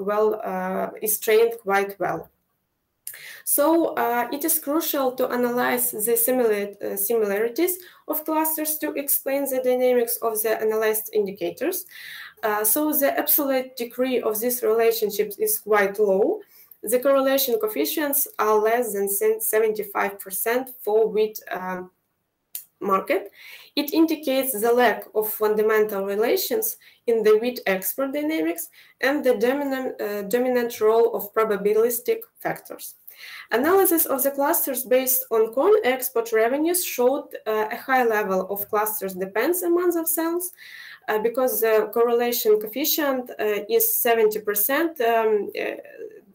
trained quite well. So it is crucial to analyze the similarities of clusters to explain the dynamics of the analyzed indicators. So the absolute degree of these relationships is quite low. The correlation coefficients are less than 75% for wheat market. It indicates the lack of fundamental relations in the wheat export dynamics and the dominant role of probabilistic factors. Analysis of the clusters based on corn export revenues showed a high level of clusters depends among themselves because the correlation coefficient is 70%.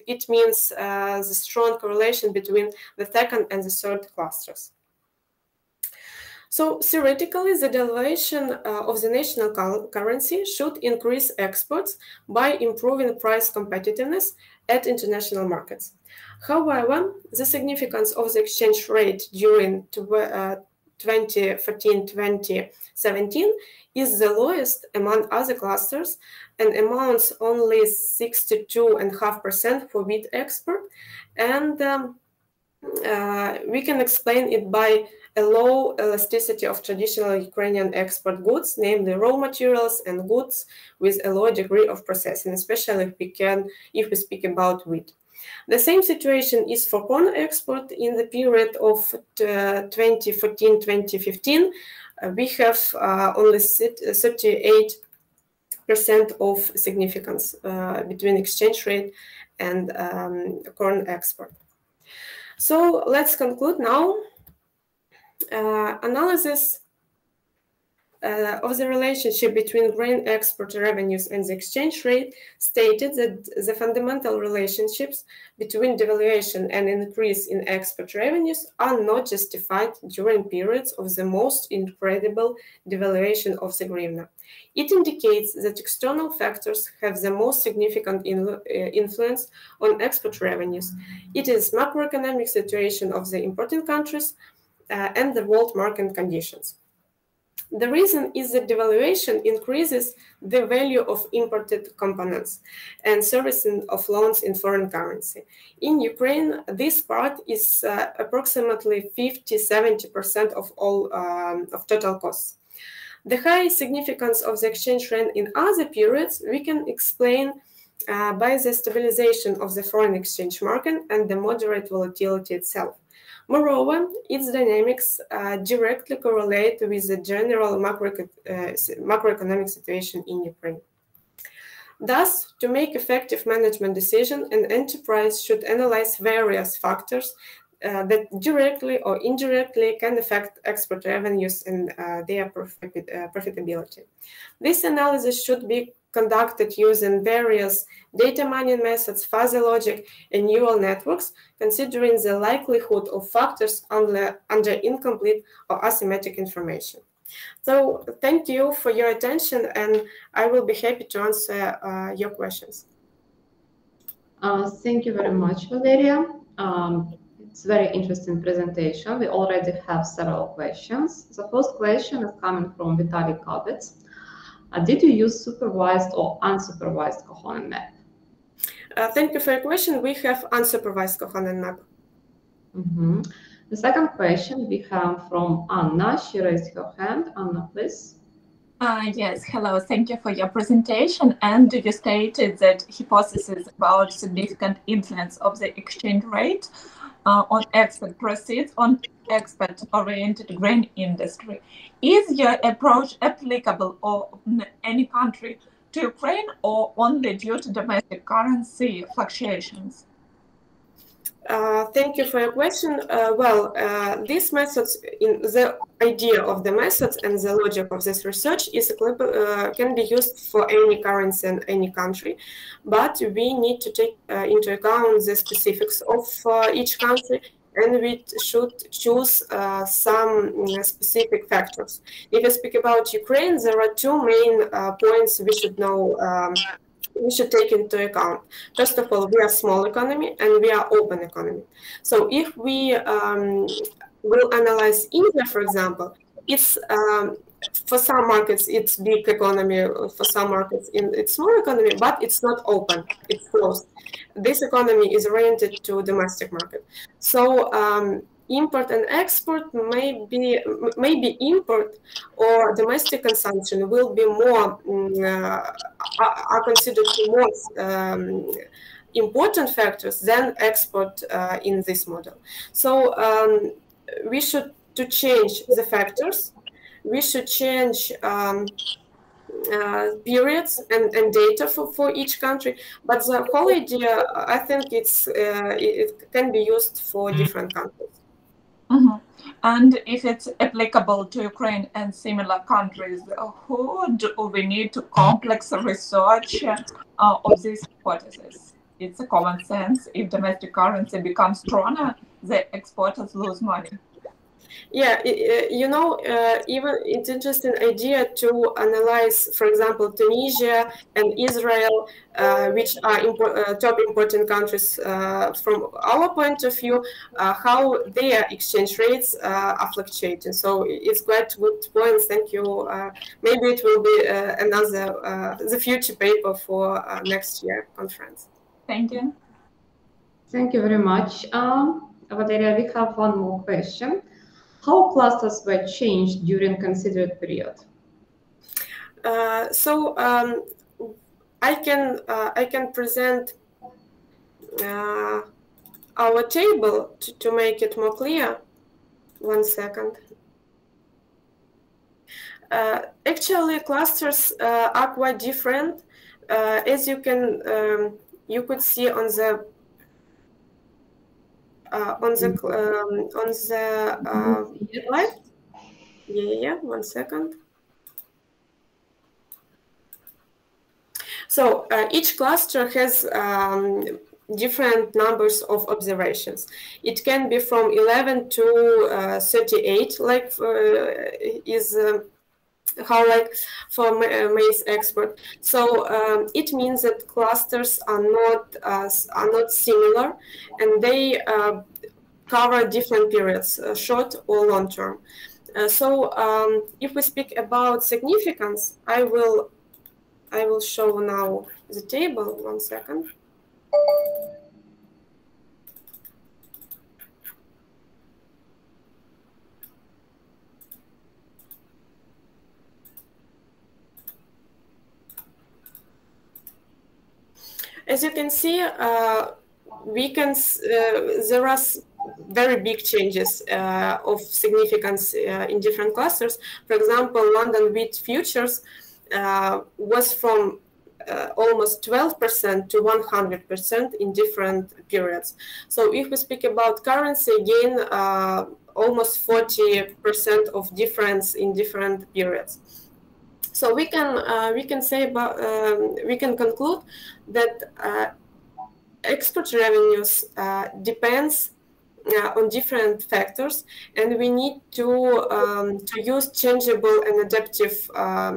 It means the strong correlation between the second and the third clusters. So theoretically, the devaluation of the national currency should increase exports by improving price competitiveness at international markets. However, the significance of the exchange rate during 2014-2017 is the lowest among other clusters and amounts only 62.5% for wheat export. And we can explain it by a low elasticity of traditional Ukrainian export goods, namely raw materials and goods with a low degree of processing, especially if we speak about wheat. The same situation is for corn export. In the period of 2014-2015, we have only 38% of significance between exchange rate and corn export. So let's conclude now. Analysis of the relationship between grain export revenues and the exchange rate stated that the fundamental relationships between devaluation and increase in export revenues are not justified during periods of the most incredible devaluation of the hryvnia. It indicates that external factors have the most significant influence on export revenues. It is macroeconomic situation of the importing countries and the world market conditions. The reason is that devaluation increases the value of imported components and servicing of loans in foreign currency. In Ukraine, this part is approximately 50–70% of all of total costs. The high significance of the exchange rate in other periods we can explain by the stabilization of the foreign exchange market and the moderate volatility itself. Moreover, its dynamics directly correlate with the general macroeconomic situation in Ukraine. Thus, to make effective management decision, an enterprise should analyze various factors that directly or indirectly can affect export revenues and their profitability. This analysis should be conducted using various data mining methods, fuzzy logic, and neural networks, considering the likelihood of factors under incomplete or asymmetric information. So thank you for your attention, and I will be happy to answer your questions. Thank you very much, Valeria. It's a very interesting presentation. We already have several questions. The first question is coming from Vitaly Kabets. Did you use supervised or unsupervised Kohonen map? Thank you for your question. We have unsupervised Kohonen map. The second question we have from Anna. She raised her hand. Anna, please. Yes, hello. Thank you for your presentation. And you stated that hypothesis about significant influence of the exchange rate on export proceeds on export-oriented grain industry. Is your approach applicable in any country to Ukraine or only due to domestic currency fluctuations? Thank you for your question. These methods, in the idea of the methods and the logic of this research is can be used for any currency in any country, but we need to take into account the specifics of each country, and we should choose some specific factors. If I speak about Ukraine, there are two main points we should know. We should take into account. First of all, we are a small economy and we are open economy. So if we will analyze India, for example, it's for some markets it's big economy, for some markets it's small economy, but it's not open, it's closed. This economy is oriented to domestic market. So import and export maybe import or domestic consumption will be more are considered more important factors than export in this model. So we should to change the factors. We should change periods and data for each country, but the whole idea, I think it can be used for different countries. And if it's applicable to Ukraine and similar countries, who do we need to complex research of this hypothesis? It's a common sense. If domestic currency becomes stronger, the exporters lose money. Yeah, even it's interesting idea to analyze, for example, Tunisia and Israel, which are top important countries from our point of view, how their exchange rates are fluctuating. So it's quite good point. Thank you. Maybe it will be another the future paper for next year conference. Thank you. Thank you very much. Valeria, we have one more question. How clusters were changed during considered period? I can present our table to make it more clear. 1 second. Actually, clusters are quite different, as you could see on the slide. Yeah, 1 second. So each cluster has different numbers of observations. It can be from 11 to 38, like is how like for maze expert. So it means that clusters are not similar, and they cover different periods, short or long term. So if we speak about significance, I will show now the table. 1 second. As you can see, there are very big changes of significance in different clusters. For example, London wheat futures was from almost 12% to 100% in different periods. So if we speak about currency, again, almost 40% of difference in different periods. So we can say about we can conclude that export revenues depends on different factors, and we need to use changeable and adaptive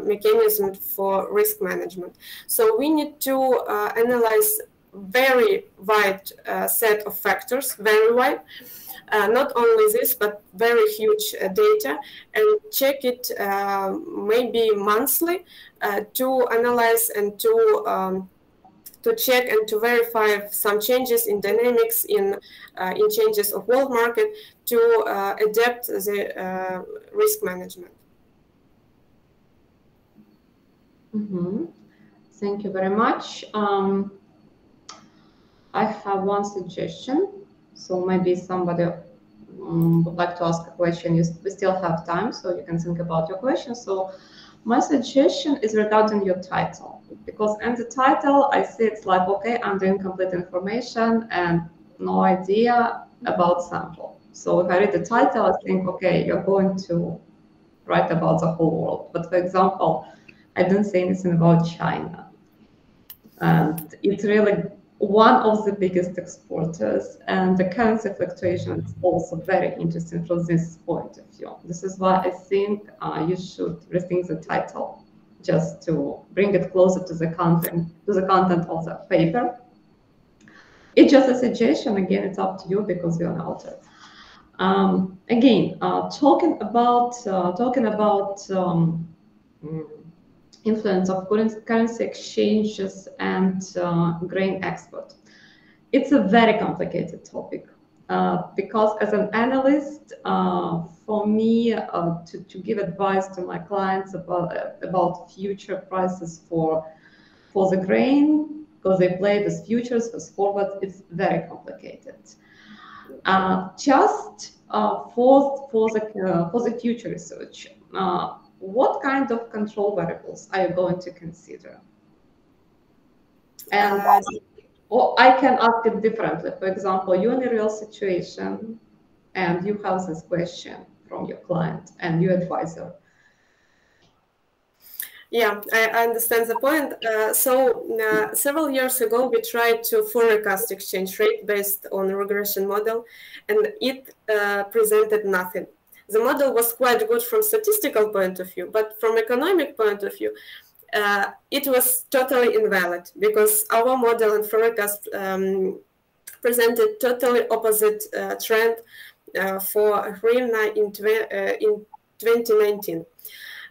mechanism for risk management. So we need to analyze very wide set of factors, very wide. Not only this, but very huge data, and check it maybe monthly to analyze and to check and to verify some changes in dynamics in changes of world market to adapt the risk management. Thank you very much. I have one suggestion. So maybe somebody would like to ask a question. We still have time, so you can think about your question. So my suggestion is regarding your title, because in the title, I see it's like, okay, under incomplete information and no idea about sample. So if I read the title, I think, okay, you're going to write about the whole world. But for example, I don't say anything about China. And it's really one of the biggest exporters, and the currency fluctuation is also very interesting from this point of view. This is why I think you should rethink the title, just to bring it closer to the content of the paper. It's just a suggestion. Again, it's up to you because you're an author. Again, talking about influence of currency exchanges and grain export. It's a very complicated topic because as an analyst, for me to give advice to my clients about future prices for the grain, because they play with futures, with forwards, it's very complicated. Just for the future research, what kind of control variables are you going to consider? And or I can ask it differently. For example, you're in a real situation and you have this question from your client and your advisor. Yeah, I understand the point. Several years ago, we tried to forecast exchange rate based on a regression model, and it presented nothing. The model was quite good from statistical point of view, but from economic point of view, it was totally invalid because our model and forecast presented totally opposite trend for hryvnia in 2019.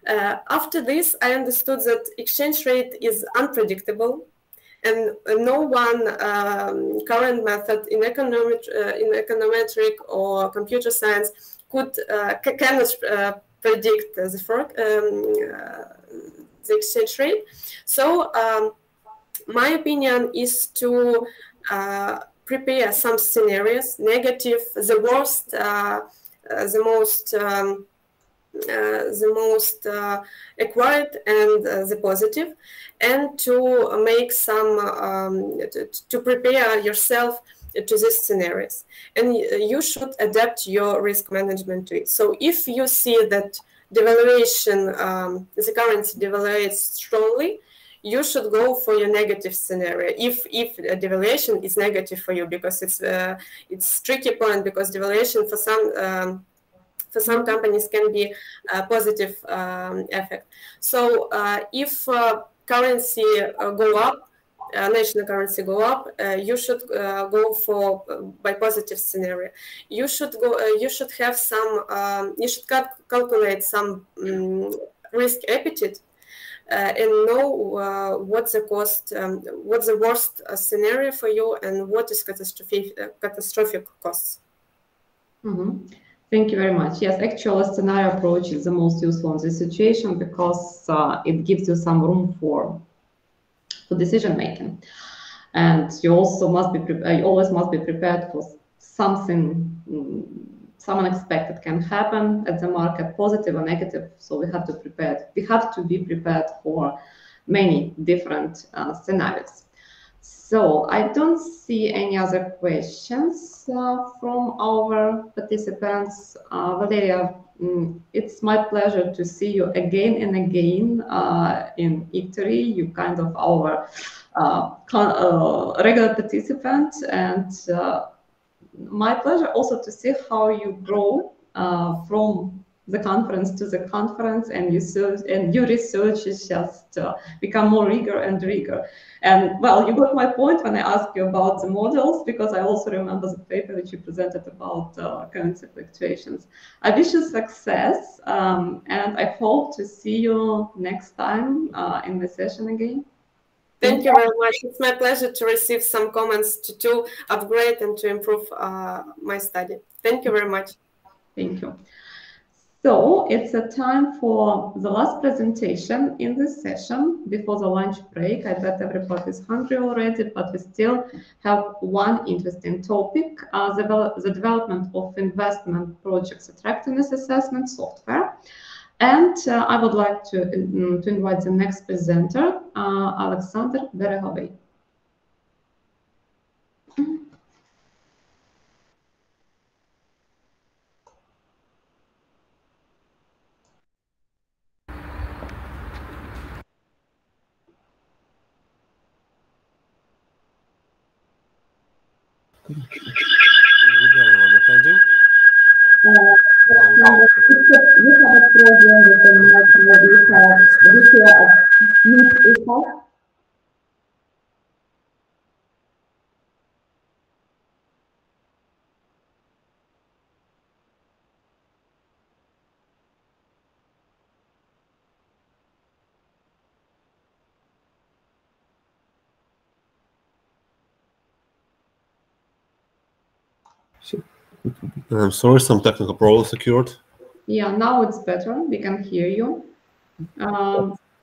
After this, I understood that exchange rate is unpredictable, and no one current method in econometric or computer science cannot predict the exchange rate. So my opinion is to prepare some scenarios: negative, the worst, the most acquired, and the positive, and to make some to prepare yourself to these scenarios, and you should adapt your risk management to it. So if you see that devaluation, the currency devaluates strongly, you should go for your negative scenario if the devaluation is negative for you, because it's tricky point, because devaluation for some companies can be a positive effect. So if currency go up, national currency go up, you should go for by positive scenario. You should go. You should have some. You should calculate some risk appetite and know what's the cost, what's the worst scenario for you, and what is catastrophic costs. Mm-hmm. Thank you very much. Yes, actually, scenario approach is the most useful in this situation because it gives you some room for decision making, and you also must be you always must be prepared for something. Some unexpected can happen at the market, positive or negative. So we have to prepare. We have to be prepared for many different scenarios. So I don't see any other questions from our participants. Valeria, it's my pleasure to see you again and again in ICTERI. You kind of our regular participant, and my pleasure also to see how you grow from the conference to the conference, and your research is just become more rigor and rigor. And well, you got my point when I asked you about the models, because I also remember the paper which you presented about currency fluctuations. I wish you success, and I hope to see you next time in the session again. Thank you very much. It's my pleasure to receive some comments to upgrade and to improve my study. Thank you very much. Thank you. So it's a time for the last presentation in this session before the lunch break. I bet everybody is hungry already, but we still have one interesting topic, the development of investment projects attractiveness assessment software. And I would like to invite the next presenter, Alexander Berehovy. Good everyone attending. We have a problem with the mute. I'm sorry, some technical problems occurred. Yeah, now it's better. We can hear you.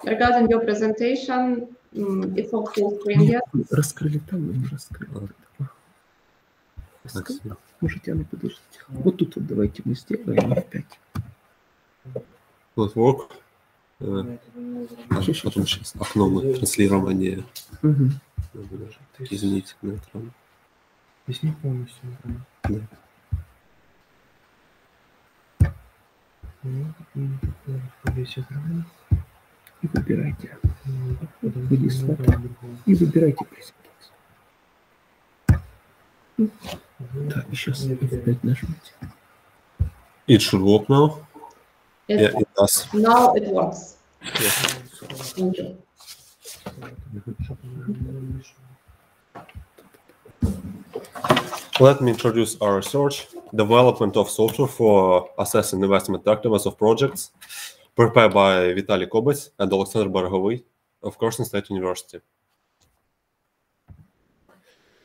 Regarding your presentation, it's on full screen yet? Раскрыли там, но не раскрыли. Можете, Анна, подождите. Вот тут вот давайте мы сделаем опять. Will it work? Потом сейчас окно транслирования. Извините, на экран. Здесь не полностью. Да. И выбирайте. И выбирайте презентацию. Так, сейчас опять нажмите. It should work now. Yeah, it does. Now it works. Yes. Thank you. Let me introduce our research. Development of software for assessing investment attractiveness of projects, prepared by Vitaly Kobets and Alexander Berehovy of Kherson State University.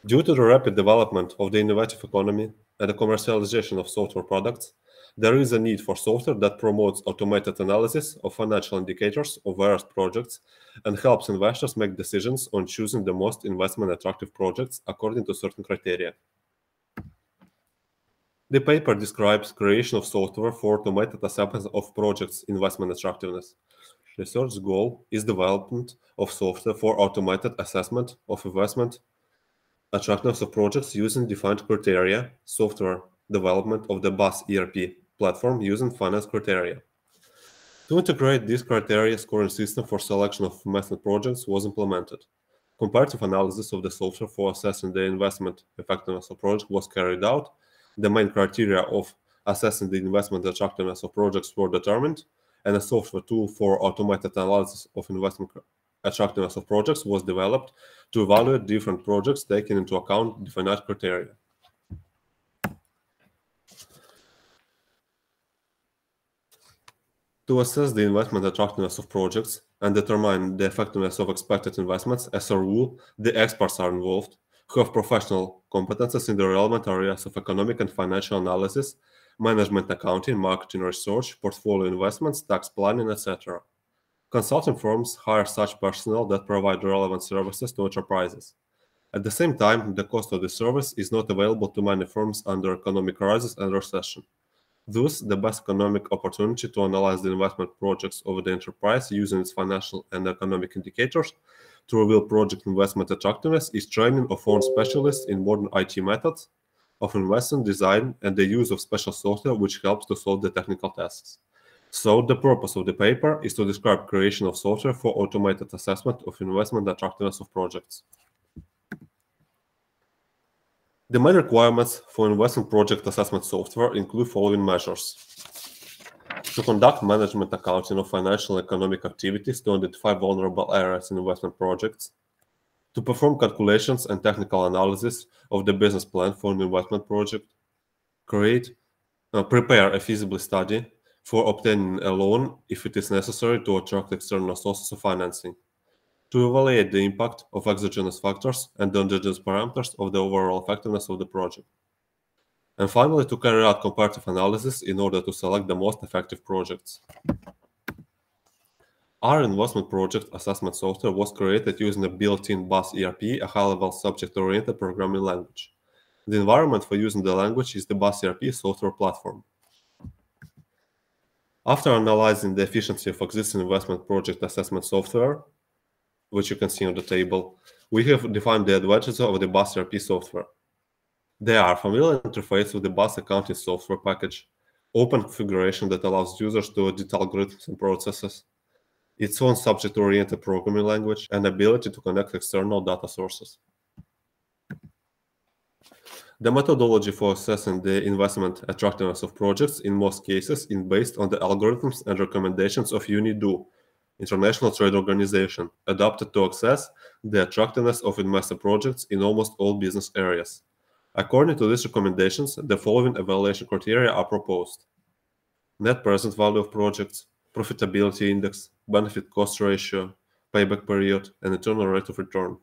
Due to the rapid development of the innovative economy and the commercialization of software products, there is a need for software that promotes automated analysis of financial indicators of various projects and helps investors make decisions on choosing the most investment attractive projects according to certain criteria. The paper describes creation of software for automated assessment of projects' investment attractiveness. Research goal is development of software for automated assessment of investment attractiveness of projects using defined criteria, software development of the BAS ERP platform using finance criteria. To integrate these criteria, scoring system for selection of investment projects was implemented. Comparative analysis of the software for assessing the investment effectiveness of project was carried out. The main criteria of assessing the investment attractiveness of projects were determined, and a software tool for automated analysis of investment attractiveness of projects was developed to evaluate different projects taking into account definite criteria. To assess the investment attractiveness of projects and determine the effectiveness of expected investments, as a rule, the experts are involved who have professional competences in the relevant areas of economic and financial analysis, management accounting, marketing research, portfolio investments, tax planning, etc. Consulting firms hire such personnel that provide relevant services to enterprises. At the same time, the cost of the service is not available to many firms under economic crisis and recession. Thus, the best economic opportunity to analyze the investment projects of the enterprise using its financial and economic indicators to reveal project investment attractiveness is training of foreign specialists in modern IT methods of investment design and the use of special software which helps to solve the technical tasks. So, the purpose of the paper is to describe creation of software for automated assessment of investment attractiveness of projects. The main requirements for investment project assessment software include following measures: to conduct management accounting of financial and economic activities to identify vulnerable areas in investment projects, to perform calculations and technical analysis of the business plan for an investment project, prepare a feasibility study for obtaining a loan if it is necessary to attract external sources of financing, to evaluate the impact of exogenous factors and endogenous parameters of the overall effectiveness of the project, and finally to carry out comparative analysis in order to select the most effective projects. Our investment project assessment software was created using a built-in BAS ERP, a high-level subject-oriented programming language. The environment for using the language is the BAS ERP software platform. After analyzing the efficiency of existing investment project assessment software, which you can see on the table, we have defined the advantages of the BAS ERP software. They are familiar interface with the BAS accounting software package, open configuration that allows users to edit algorithms and processes, its own subject-oriented programming language, and ability to connect external data sources. The methodology for assessing the investment attractiveness of projects in most cases is based on the algorithms and recommendations of UNIDO, International Trade Organization, adapted to assess the attractiveness of investment projects in almost all business areas. According to these recommendations, the following evaluation criteria are proposed: net present value of projects, profitability index, benefit cost ratio, payback period, and internal rate of return.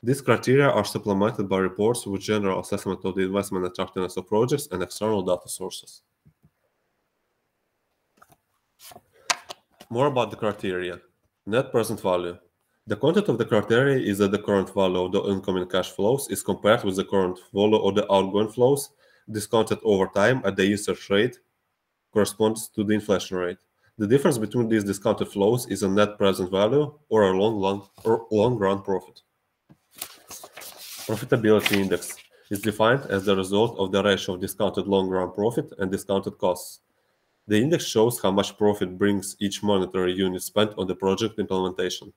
These criteria are supplemented by reports with general assessment of the investment attractiveness of projects and external data sources. More about the criteria. Net present value. The content of the criteria is that the current value of the incoming cash flows is compared with the current value of the outgoing flows, discounted over time at the insert rate corresponds to the inflation rate. The difference between these discounted flows is a net present value or a long-run profit. Profitability index is defined as the result of the ratio of discounted long-run profit and discounted costs. The index shows how much profit brings each monetary unit spent on the project implementation.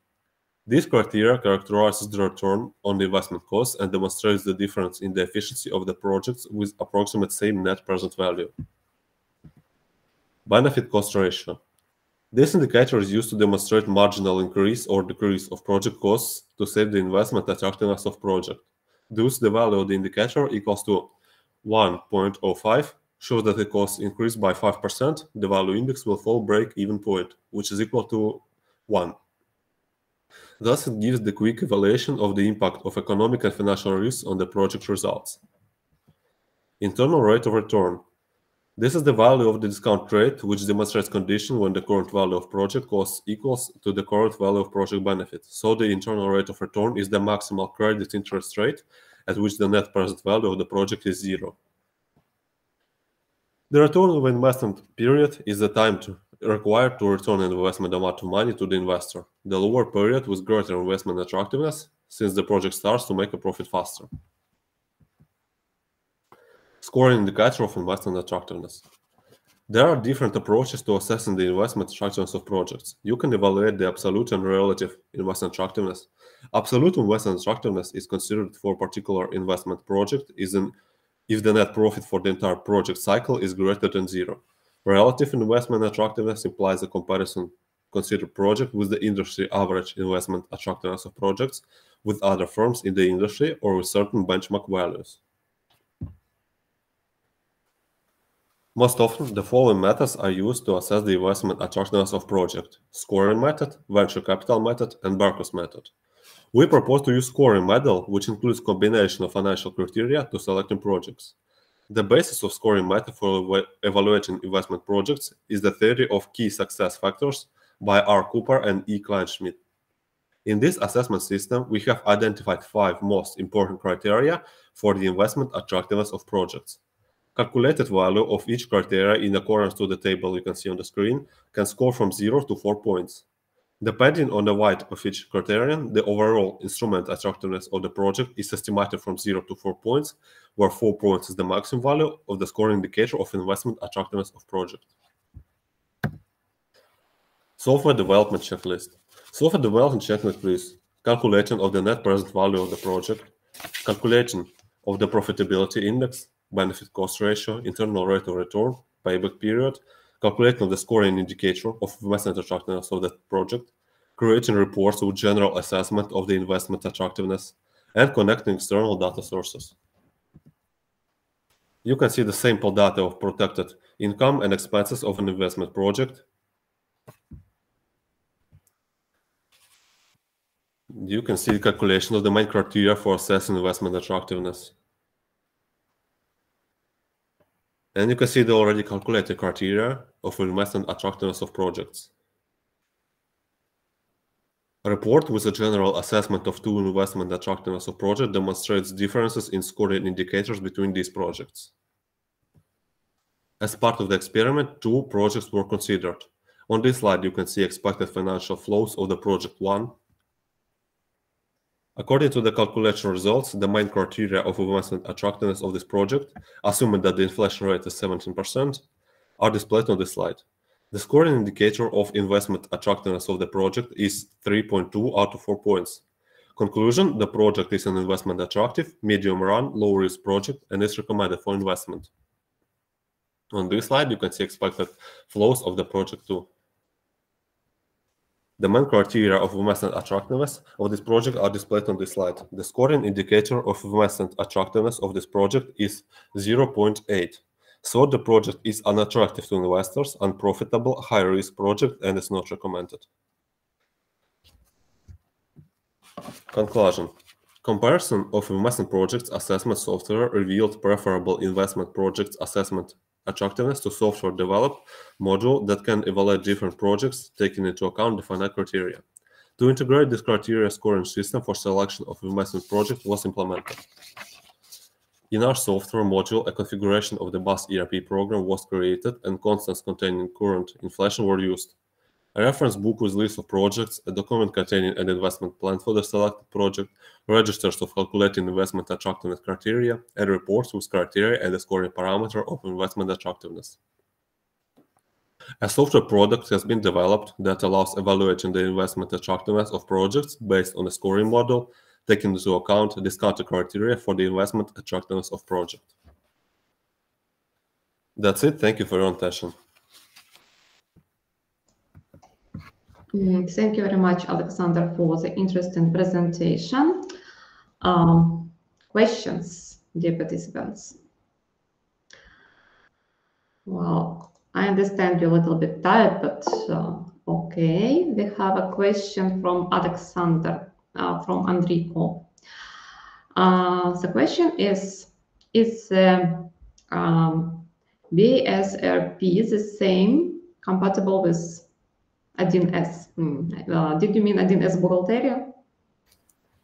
This criteria characterizes the return on the investment costs and demonstrates the difference in the efficiency of the projects with approximate same net present value. Benefit cost ratio. This indicator is used to demonstrate marginal increase or decrease of project costs to save the investment attractiveness of project. Thus, the value of the indicator equals to 1.05 shows that the cost increased by 5%, the value index will fall break-even point, which is equal to 1. Thus, it gives the quick evaluation of the impact of economic and financial risks on the project results. Internal rate of return. This is the value of the discount rate, which demonstrates condition when the current value of project costs equals to the current value of project benefit. So the internal rate of return is the maximal credit interest rate at which the net present value of the project is 0. The return of investment period is the time required to return an investment amount of money to the investor. The lower period with greater investment attractiveness, since the project starts to make a profit faster. Scoring indicator of investment attractiveness. There are different approaches to assessing the investment attractiveness of projects. You can evaluate the absolute and relative investment attractiveness. Absolute investment attractiveness is considered for a particular investment project if the net profit for the entire project cycle is greater than 0. Relative investment attractiveness implies a comparison considered project with the industry average investment attractiveness of projects with other firms in the industry or with certain benchmark values. Most often, the following methods are used to assess the investment attractiveness of project: scoring method, venture capital method, and Barkos method. We propose to use scoring method, which includes combination of financial criteria to selecting projects. The basis of scoring method for evaluating investment projects is the theory of key success factors by R. Cooper and E. Kleinschmidt. In this assessment system, we have identified 5 most important criteria for the investment attractiveness of projects. Calculated value of each criteria in accordance to the table you can see on the screen can score from 0 to 4 points. Depending on the weight of each criterion, the overall instrument attractiveness of the project is estimated from 0 to 4 points, where 4 points is the maximum value of the scoring indicator of investment attractiveness of project. Software development checklist. Software development checklist is calculation of the net present value of the project, calculation of the profitability index, benefit cost ratio, internal rate of return, payback period, calculation of the scoring indicator of investment attractiveness of the project, creating reports with general assessment of the investment attractiveness, and connecting external data sources. You can see the sample data of protected income and expenses of an investment project. You can see the calculation of the main criteria for assessing investment attractiveness. And you can see the already calculated criteria of investment attractiveness of projects. A report with a general assessment of 2 investment attractiveness of project demonstrates differences in scoring indicators between these projects. As part of the experiment, 2 projects were considered. On this slide, you can see expected financial flows of the project 1. According to the calculation results, the main criteria of investment attractiveness of this project, assuming that the inflation rate is 17%, are displayed on this slide. The scoring indicator of investment attractiveness of the project is 3.2 out of 4 points. Conclusion: the project is an investment attractive, medium run, low risk project and is recommended for investment. On this slide, you can see expected flows of the project 2. The main criteria of investment attractiveness of this project are displayed on this slide. The scoring indicator of investment attractiveness of this project is 0.8. So the project is unattractive to investors, unprofitable, high-risk project, and is not recommended. Conclusion. Comparison of investment projects assessment software revealed preferable investment projects assessment attractiveness to software developed module that can evaluate different projects, taking into account the finite criteria. To integrate this criteria scoring system for selection of investment project was implemented. In our software module, a configuration of the bus ERP program was created and constants containing current inflation were used. A reference book with list of projects, a document containing an investment plan for the selected project, registers of calculating investment attractiveness criteria, and reports with criteria and the scoring parameter of investment attractiveness. A software product has been developed that allows evaluating the investment attractiveness of projects based on a scoring model, taking into account discounted criteria for the investment attractiveness of project. That's it. Thank you for your attention. Thank you very much, Alexander, for the interesting presentation. Questions, dear participants? Well, I understand you're a little bit tired, but okay. We have a question from Alexander, from Enrico. The question is BSRP the same, compatible with 1S? Did you mean 1S Buhalteria?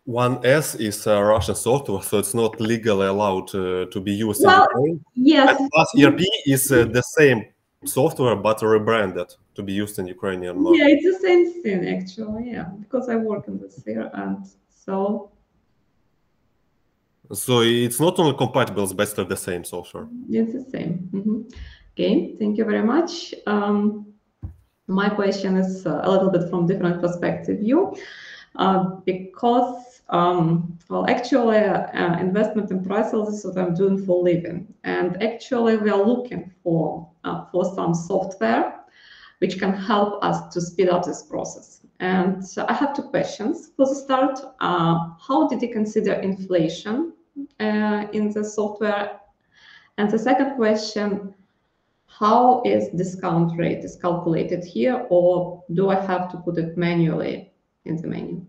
1S is a Russian software, so it's not legally allowed to be used in Ukraine. Yes. Bus ERP is the same software, but rebranded to be used in Ukrainian market. Yeah, it's the same thing, actually, yeah, because I work in this sphere, and so... So it's not only compatible, it's basically the same software. It's the same. Okay, thank you very much. My question is a little bit from different perspective view, because well, actually, investment in prices is what I'm doing for a living, and actually, we are looking for some software which can help us to speed up this process. And I have two questions. For the start, how did you consider inflation in the software? And the second question, how is discount rate is calculated here, or do I have to put it manually in the menu?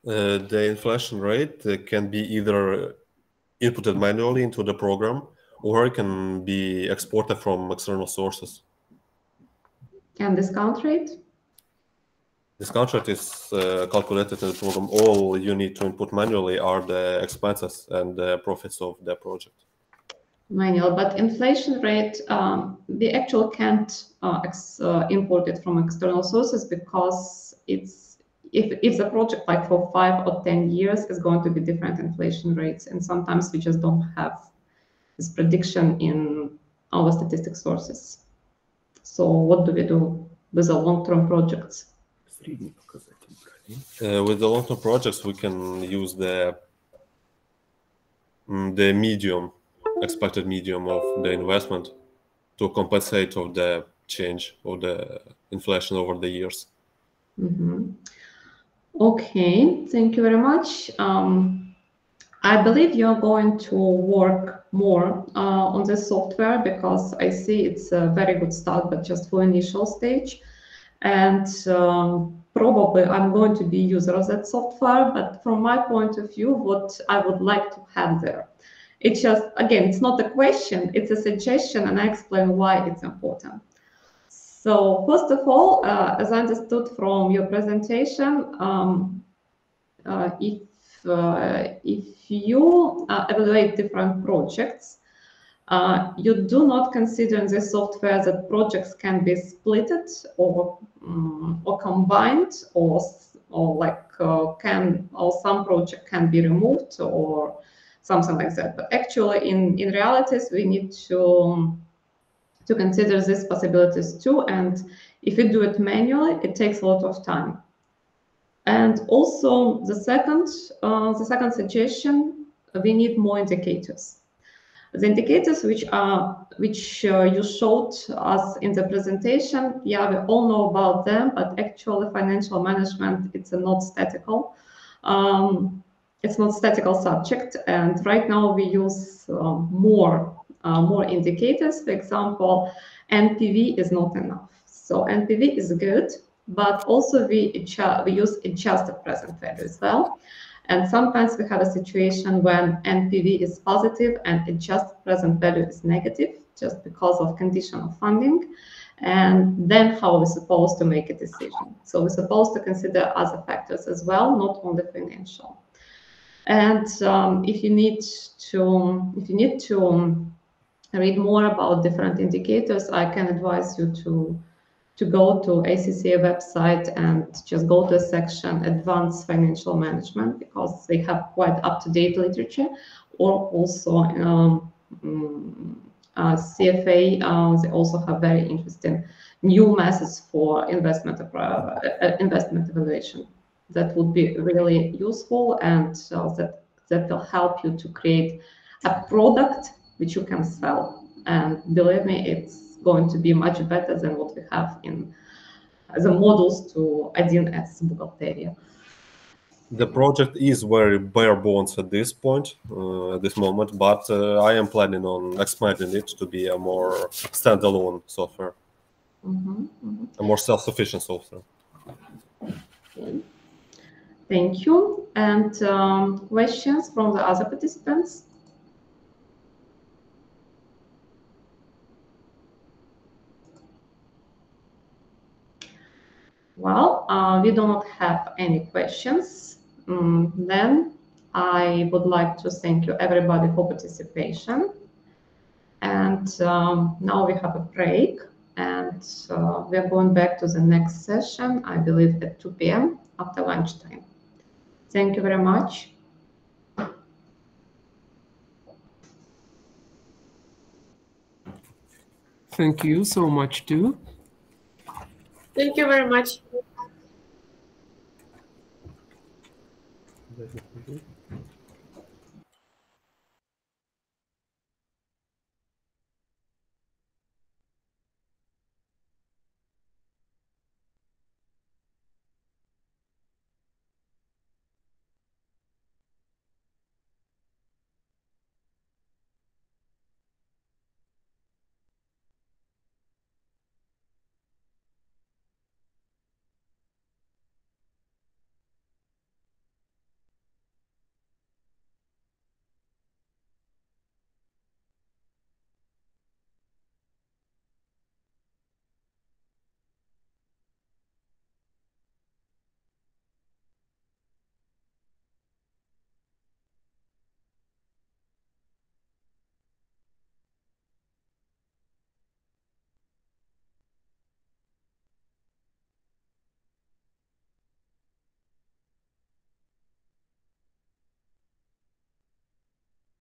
The inflation rate can be either inputted manually into the program, or it can be exported from external sources. And discount rate? Discount rate is calculated in the program. All you need to input manually are the expenses and the profits of the project. Manual, but inflation rate, we actually can't import it from external sources, because it's if the project, like for 5 or 10 years, is going to be different inflation rates, and sometimes we just don't have this prediction in our statistic sources. So what do we do with the long-term projects? With the long-term projects, we can use the medium, expected medium of the investment to compensate of the change of the inflation over the years. Mm-hmm. Okay, thank you very much. I believe you're going to work more on this software, because I see it's a very good start, but just for initial stage. And probably I'm going to be user of that software, but from my point of view, what I would like to have there, it's just, again, it's not a question, it's a suggestion, and I explain why it's important. So first of all, as I understood from your presentation, if you evaluate different projects, you do not consider in this software that projects can be splitted or combined, or some project can be removed or something like that. But actually, in realities, we need to consider these possibilities too. And if you do it manually, it takes a lot of time. And also the second suggestion, we need more indicators. The indicators which you showed us in the presentation, yeah, we all know about them, but actually financial management, it's not statical. It's not statical subject, and right now we use more indicators. For example, NPV is not enough. So NPV is good, but also we use adjusted present value as well. And sometimes we have a situation when NPV is positive and adjusted present value is negative, just because of condition of funding. And then how are we supposed to make a decision? So we're supposed to consider other factors as well, not only financial. And if you need to read more about different indicators, I can advise you to go to ICTERI website and just go to a section Advanced Financial Management, because they have quite up-to-date literature, or also CFA, they also have very interesting new methods for investment evaluation that would be really useful, and that will help you to create a product which you can sell. And believe me, it's going to be much better than what we have in the models to 1С бухгалтерия. The project is very bare bones at this point, at this moment, but I am planning on expanding it to be a more standalone software, a more self-sufficient software. Okay. Thank you. And questions from the other participants? Well, we do not have any questions. Then I would like to thank you everybody for participation. And now we have a break, and we are going back to the next session, I believe at 2 p.m. after lunchtime. Thank you very much. Thank you so much too. Thank you very much.